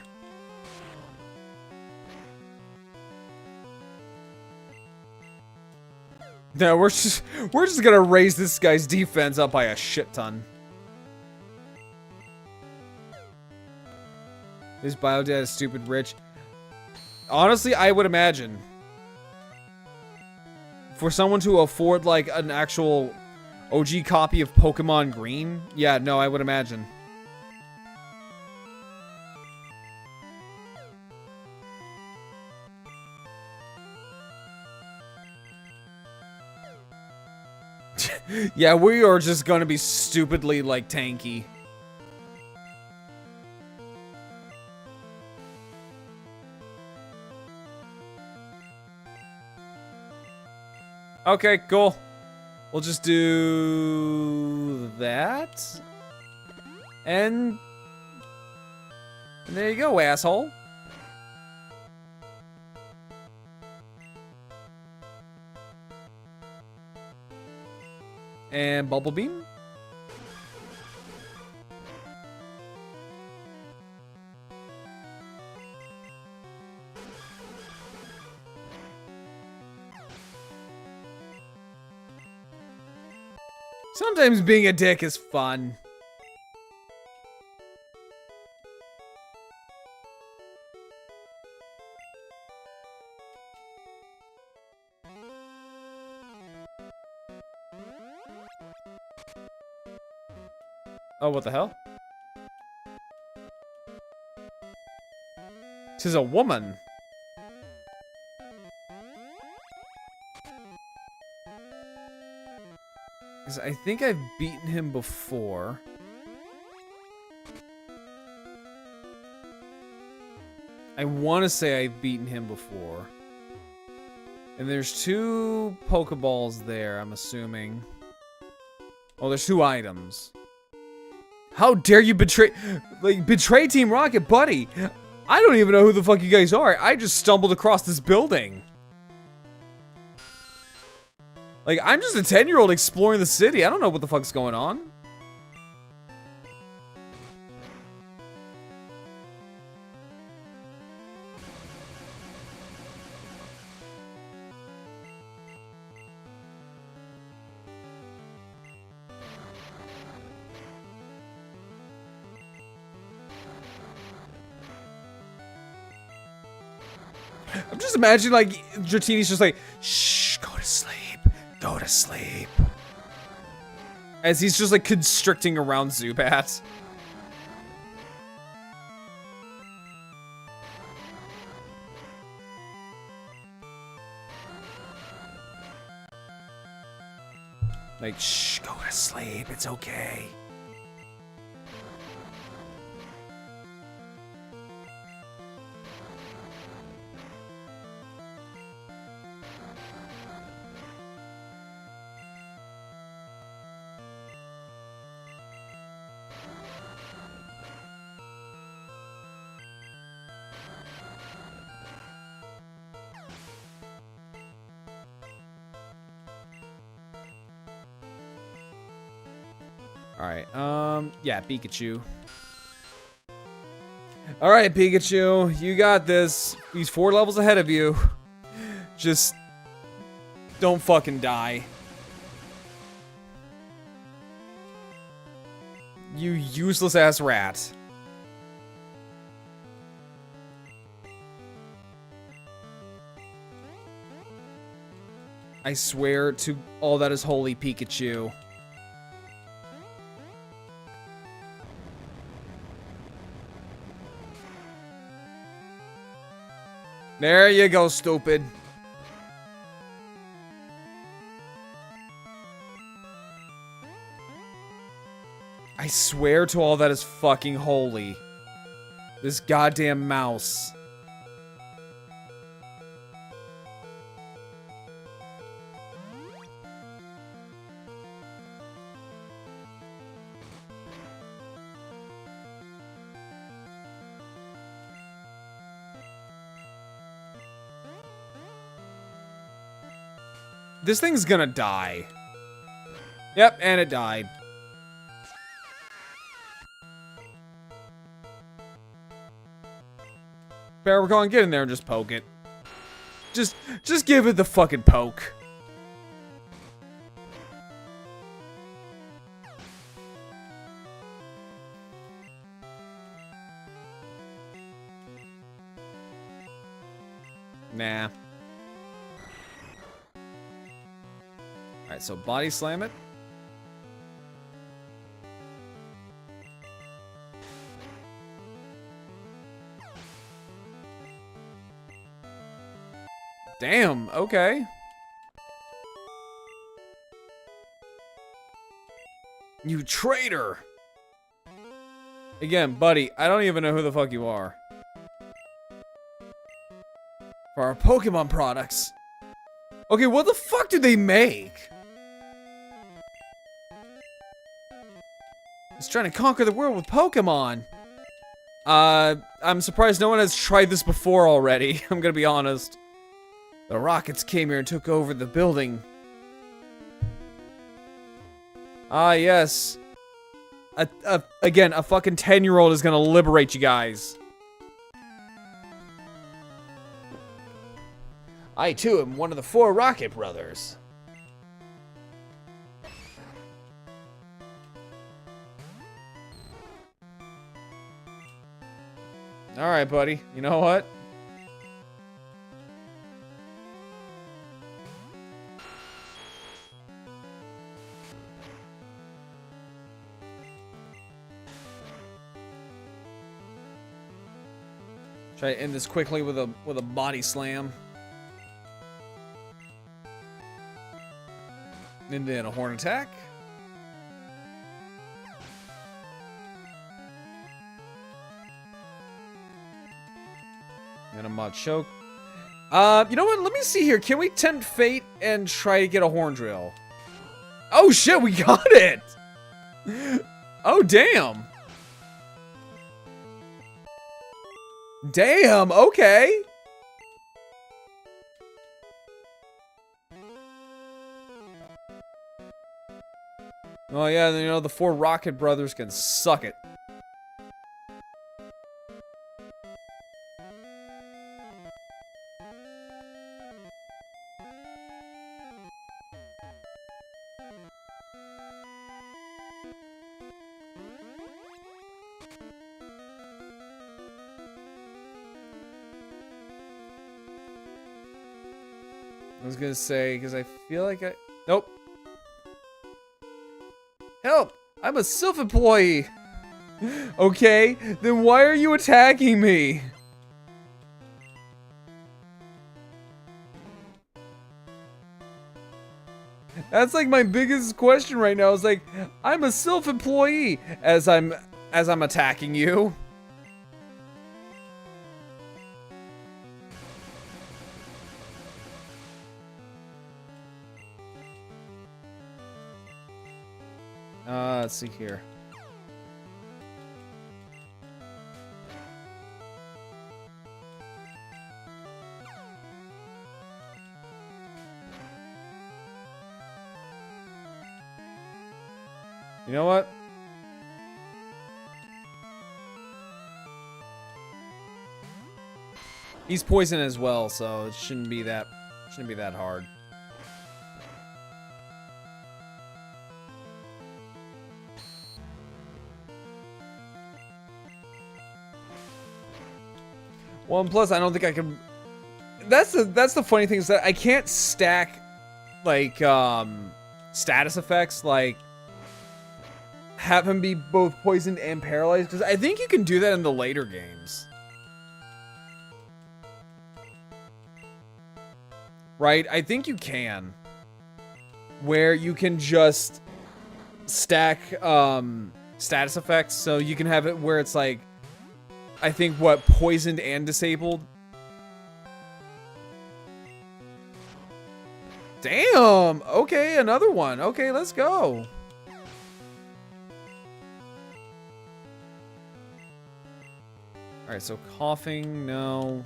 No, we're just gonna raise this guy's defense up by a shit ton. His bio data is stupid rich. Honestly, I would imagine. For someone to afford like an actual OG copy of Pokemon Green, yeah, no, I would imagine. Yeah, we are just gonna be stupidly, like, tanky. Okay, cool. We'll just do that. And there you go, asshole. And Bubble Beam. Sometimes being a dick is fun. Oh, what the hell? Tis a woman. Because I think I've beaten him before. I want to say I've beaten him before. And there's 2 Pokeballs there, I'm assuming. Oh, there's 2 items. How dare you betray Team Rocket, buddy? I don't even know who the fuck you guys are. I just stumbled across this building. Like, I'm just a 10-year-old exploring the city. I don't know what the fuck's going on. I'm just imagining, like, Dratini's just like, shh, go to sleep. Go to sleep. As he's just, like, constricting around Zubat. Like, shh, go to sleep. It's okay. Alright, yeah, Pikachu. Alright, Pikachu, you got this. He's 4 levels ahead of you. Just don't fucking die. You useless ass rat. I swear to all that is holy, Pikachu. There you go, stupid. I swear to all that is fucking holy. This goddamn mouse. This thing's gonna die. Yep, and it died. Bear, we're going to get in there and just poke it. Just give it the fucking poke. Nah. Alright, so body slam it. Damn, okay. You traitor! Again, buddy, I don't even know who the fuck you are. For our Pokemon products. Okay, what the fuck do they make? It's trying to conquer the world with Pokemon. I'm surprised no one has tried this before already. I'm gonna be honest. The rockets came here and took over the building. Ah, yes. Again, a fucking 10-year-old is gonna liberate you guys. I, too, am one of the 4 Rocket Brothers. Alright, buddy. You know what? Try to end this quickly with a body slam. And then a horn attack. And a Machoke. You know what? Let me see here. Can we tempt fate and try to get a horn drill? Oh shit, we got it! Oh damn. Damn, okay. Oh yeah, you know, the 4 Rocket Brothers can suck it. I was gonna say, because I feel like I... Nope. Help! I'm a self-employee! Okay, then why are you attacking me? That's like my biggest question right now. Is like, I'm a self-employee as I'm attacking you. Let's see here. You know what? He's poison as well, so it shouldn't be that hard. Well, and plus I don't think I can. That's the funny thing is that I can't stack like status effects, like have him be both poisoned and paralyzed, because I think you can do that in the later games. Right? I think you can. Where you can just stack status effects, so you can have it where it's like, I think, what, poisoned and disabled? Damn! Okay, another one. Okay, let's go. Alright, so coughing, no.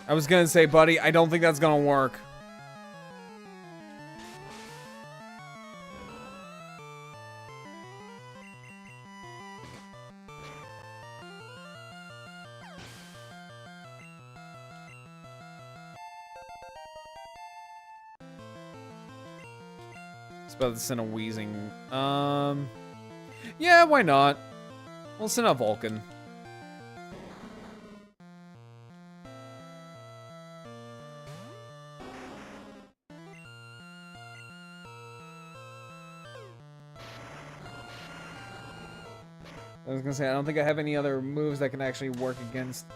I was gonna say, buddy, I don't think that's gonna work. It's about to send a wheezing. Yeah, why not? We'll send a Vulcan. I was gonna say, I don't think I have any other moves that can actually work against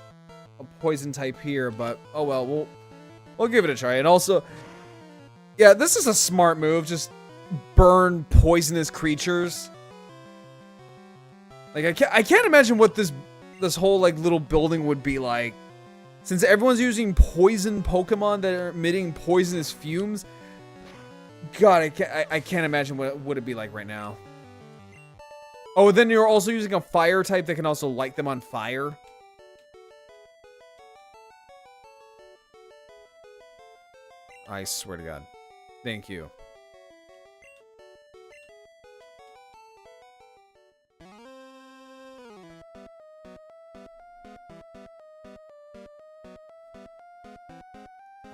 a poison type here, but oh well, we'll give it a try. And also, yeah, this is a smart move. Just burn poisonous creatures. Like I can't imagine what this whole like little building would be like, since everyone's using poison Pokemon that are emitting poisonous fumes. God, I can't imagine what would it be like right now. Oh, then you're also using a fire type that can also light them on fire. I swear to God. Thank you.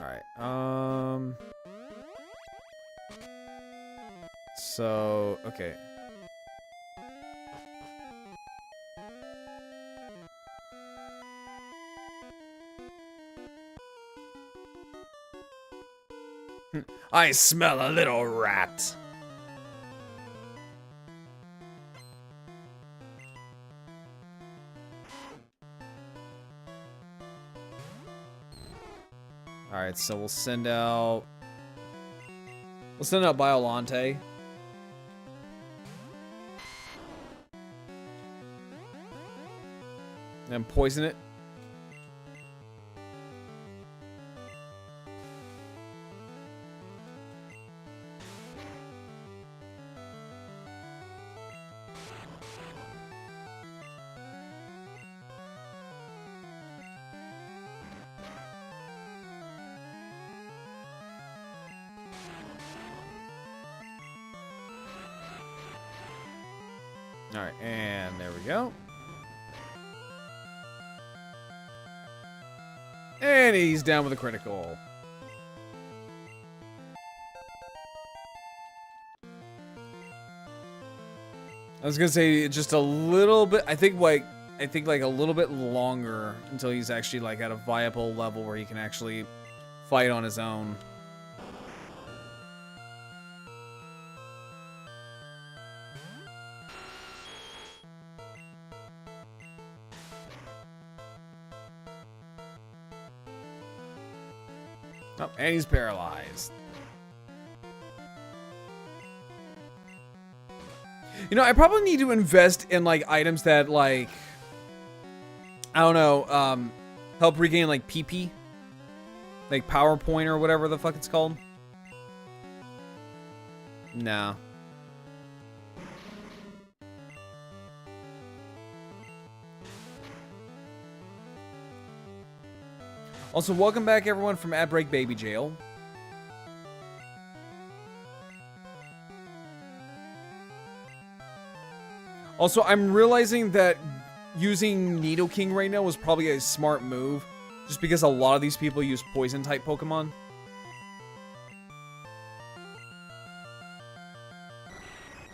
Alright, so, okay. I smell a little rat. Alright, so we'll send out Biolante. And poison it. Alright, and there we go. And he's down with a critical. I was gonna say just a little bit. I think like a little bit longer until he's actually like at a viable level where he can actually fight on his own. Oh, and he's paralyzed. You know, I probably need to invest in, like, items that, like, I don't know, help regain, like, PP. Like, PowerPoint or whatever the fuck it's called. No. Also, welcome back, everyone, from Ad Break Baby Jail. Also, I'm realizing that using Nidoking right now was probably a smart move, just because a lot of these people use Poison-type Pokemon.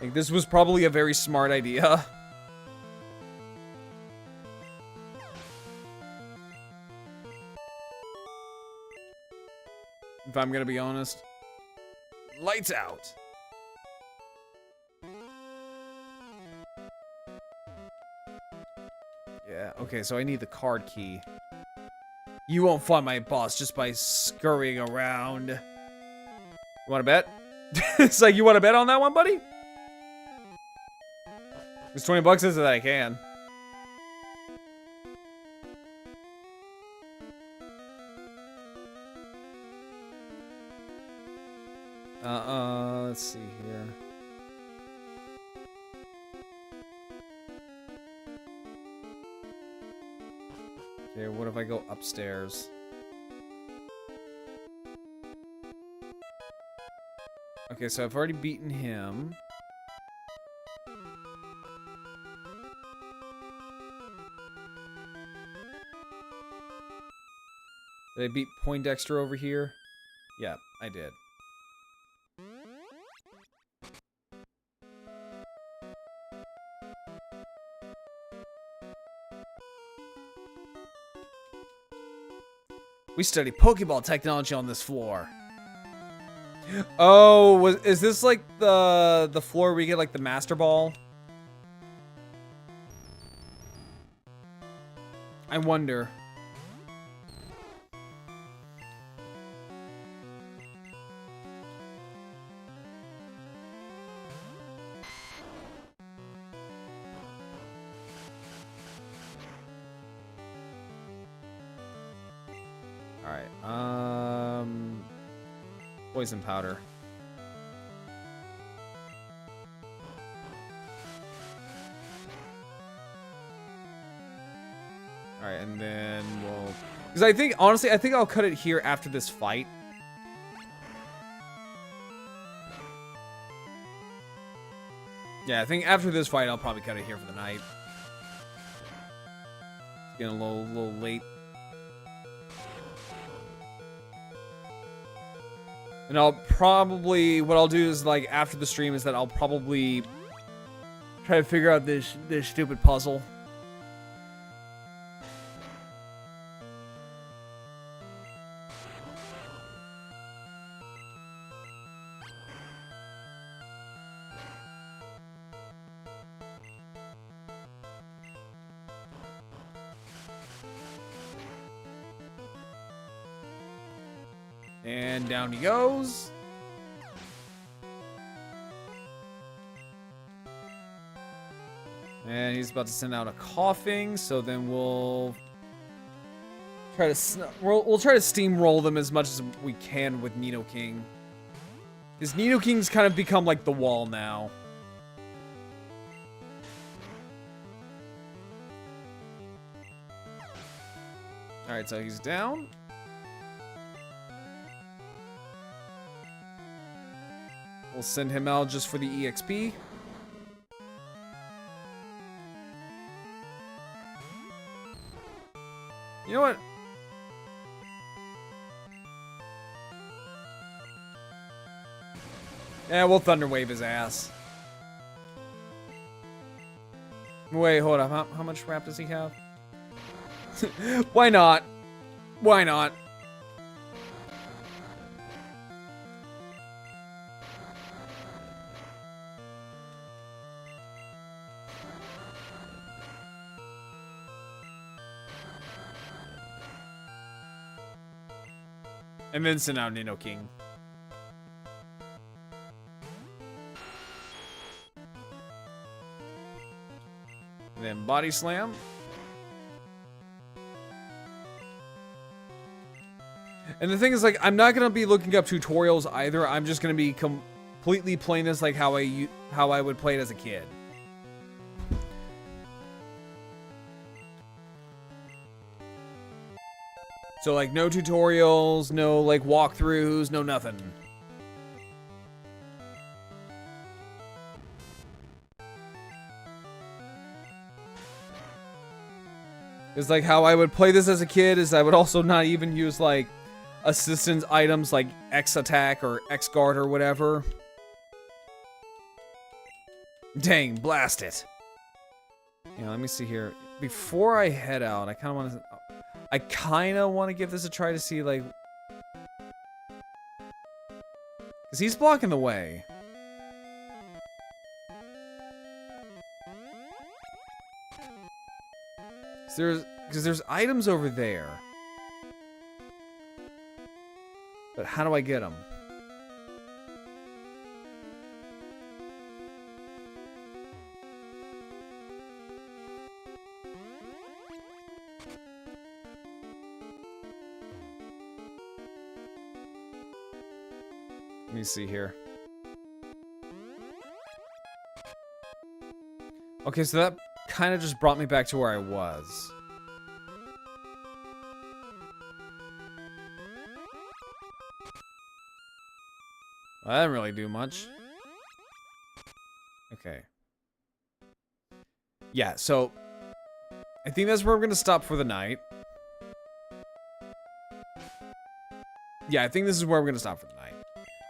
Like, this was probably a very smart idea. If I'm gonna be honest. Lights out. Yeah, okay, so I need the card key. You won't find my boss just by scurrying around. You wanna bet? It's like, you wanna bet on that one, buddy? It's 20 bucks is that I can. Let's see here. Okay, what if I go upstairs? Okay, so I've already beaten him. Did I beat Poindexter over here? Yeah, I did. We study Pokeball technology on this floor. Oh, is this like the floor where we get like the Master Ball? I wonder. Alright, poison powder. Alright, and then we'll... Because I think, honestly, I think I'll cut it here after this fight. Yeah, I think after this fight, I'll probably cut it here for the night. It's getting a little late. And I'll probably, what I'll do is, like, after the stream is that I'll probably try to figure out this stupid puzzle. And down he goes. And he's about to send out a coughing, so then we'll try to we'll try to steamroll them as much as we can with Nidoking. Because Nidoking's kind of become like the wall now. Alright, so he's down. We'll send him out just for the EXP. You know what? Yeah, we'll Thunder Wave his ass. Wait, hold up. How much rap does he have? Why not? Why not? And then send out Nidoking. Then Body Slam. And the thing is, like, I'm not gonna be looking up tutorials either. I'm just gonna be completely playing this like how I would play it as a kid. So, like, no tutorials, no, like, walkthroughs, no nothing. Because, like, how I would play this as a kid is I would also not even use, like, assistance items like X attack or X guard or whatever. Dang, blast it. Yeah, let me see here. Before I head out, I kind of want to give this a try to see, like... Because he's blocking the way. Because there's items over there. But how do I get them? Let me see here. Okay, so that kind of just brought me back to where I was. Well, that didn't really do much. Okay. Yeah, so I think that's where we're gonna stop for the night. Yeah, I think this is where we're gonna stop for the night.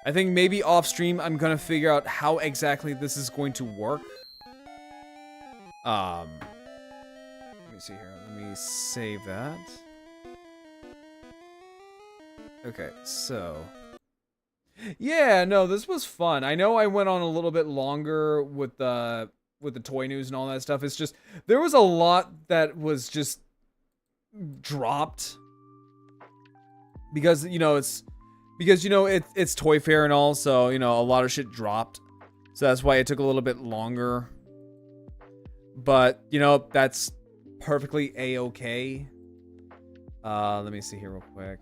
I think maybe off stream I'm gonna figure out how exactly this is going to work. Let me see here. Let me save that. Okay, so yeah, no, this was fun. I know I went on a little bit longer with the toy news and all that stuff. It's just there was a lot that was just dropped because it's Toy Fair and all, so a lot of shit dropped. So that's why it took a little bit longer. But that's perfectly a-okay. Let me see here real quick.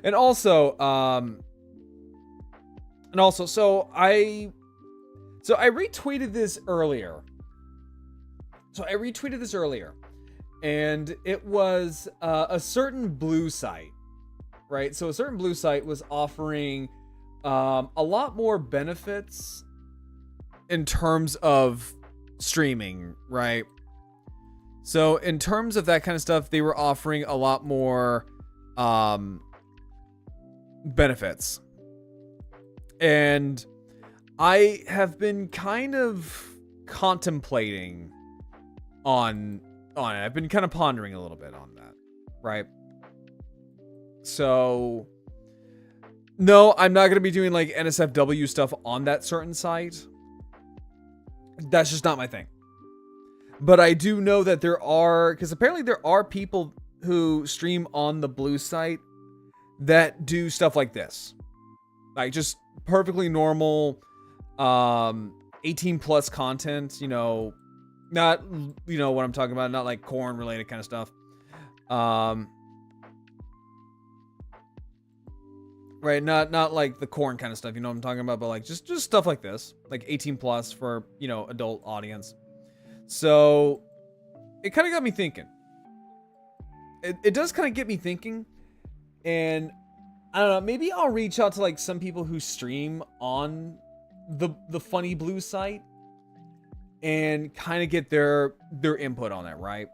And also, so I retweeted this earlier. And it was a certain blue site, right? So a certain blue site was offering a lot more benefits in terms of streaming, right? So in terms of that kind of stuff, they were offering a lot more benefits. And I have been kind of contemplating on it. I've been kind of pondering a little bit on that, right? So no, I'm not going to be doing like NSFW stuff on that certain site. That's just not my thing. But I do know that because apparently there are people who stream on the blue site that do stuff like this. Like just perfectly normal 18 plus content, not what I'm talking about, not like corn related kind of stuff. Right, not like the corn kind of stuff, you know what I'm talking about, but like just stuff like this, like 18 plus for, adult audience. So it kind of got me thinking. It does kind of get me thinking, and I don't know, maybe I'll reach out to like some people who stream on the Funny Blue site and kind of get their input on that, right?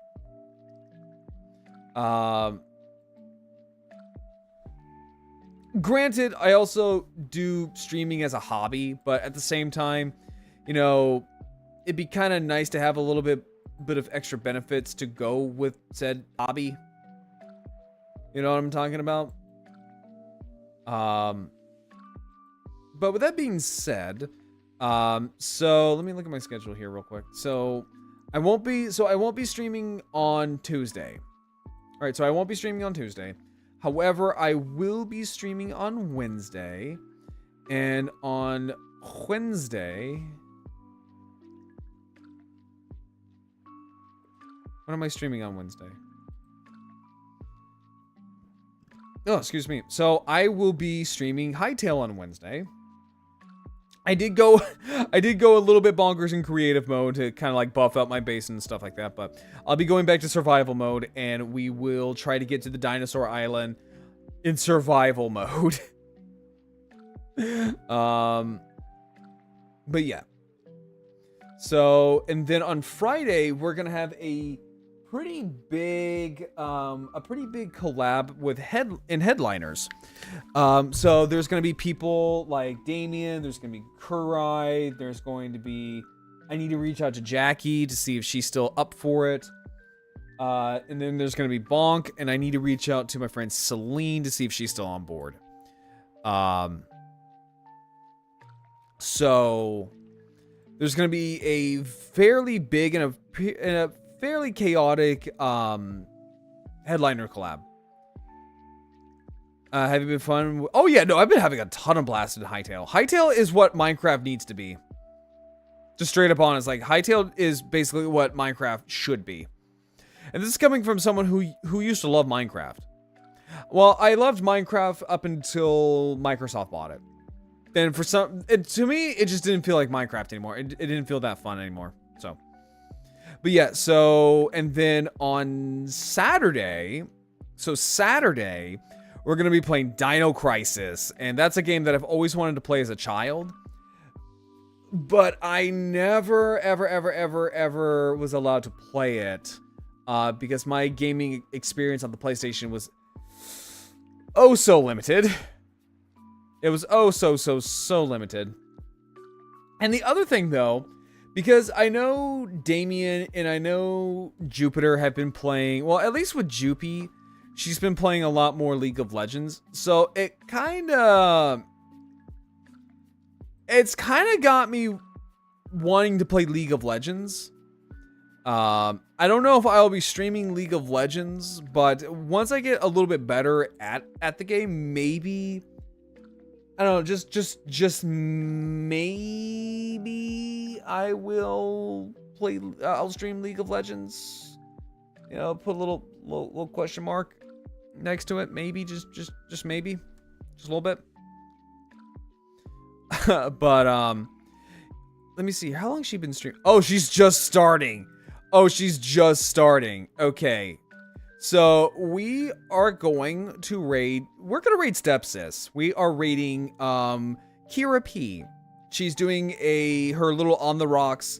Granted, I also do streaming as a hobby, but at the same time, it'd be kind of nice to have a little bit of extra benefits to go with said hobby. You know what I'm talking about? But with that being said, so let me look at my schedule here real quick. So I won't be streaming on Tuesday. All right, so I won't be streaming on Tuesday. However, I will be streaming on Wednesday, and on Wednesday, what am I streaming on Wednesday? Oh, excuse me. So I will be streaming Hightail on Wednesday. I did go a little bit bonkers in creative mode to kind of like buff out my base and stuff like that, but I'll be going back to survival mode, and we will try to get to the dinosaur island in survival mode. But yeah. So, and then on Friday, we're going to have a pretty big collab with headliners. So there's going to be people like Damien, there's going to be Kurai, there's going to be, I need to reach out to Jackie to see if she's still up for it. And then there's going to be Bonk, and I need to reach out to my friend Celine to see if she's still on board. So there's going to be a fairly big and a fairly chaotic headliner collab. Have you been fun? Oh yeah, no, I've been having a ton of blast in Hytale. Hytale is what Minecraft needs to be. Just straight up honest, like Hytale is basically what Minecraft should be. And this is coming from someone who used to love Minecraft. Well, I loved Minecraft up until Microsoft bought it. And for to me, it just didn't feel like Minecraft anymore. It didn't feel that fun anymore. So, but yeah, so, and then on Saturday, we're going to be playing Dino Crisis. And that's a game that I've always wanted to play as a child. But I never, ever was allowed to play it. Because my gaming experience on the PlayStation was oh so limited. It was oh so limited. And the other thing though, because I know Damien and I know Jupiter have been playing, well, at least with Jupy, she's been playing a lot more League of Legends. So it's kind of got me wanting to play League of Legends. I don't know if I'll be streaming League of Legends, but once I get a little bit better at the game, maybe, I don't know, just maybe I will play, I'll stream League of Legends, you know, put a little question mark next to it, maybe, just maybe, just a little bit. But, let me see, how long has she been streaming? Oh, she's just starting. Okay. So we are going to raid Stepsis. We are raiding Kira P. She's doing her little On the Rocks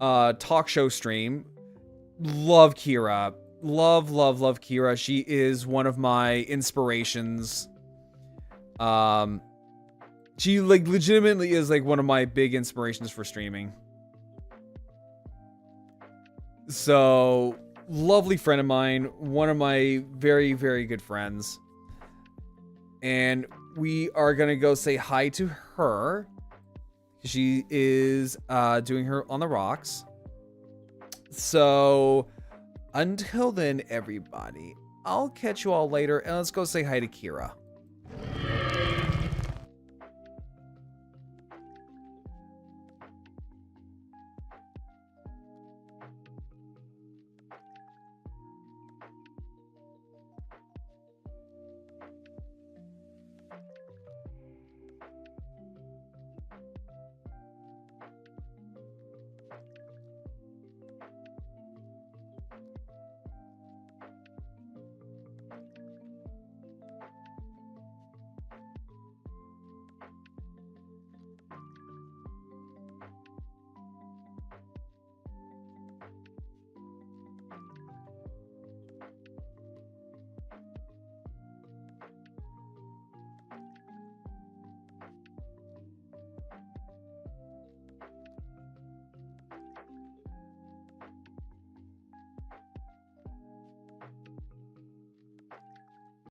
talk show stream. Love Kira. Love Kira. She is one of my inspirations. She like legitimately is like one of my big inspirations for streaming. So, lovely friend of mine, one of my very, very good friends. And we are going to go say hi to her. She is doing her On the Rocks. So, until then, everybody, I'll catch you all later. And let's go say hi to Kira.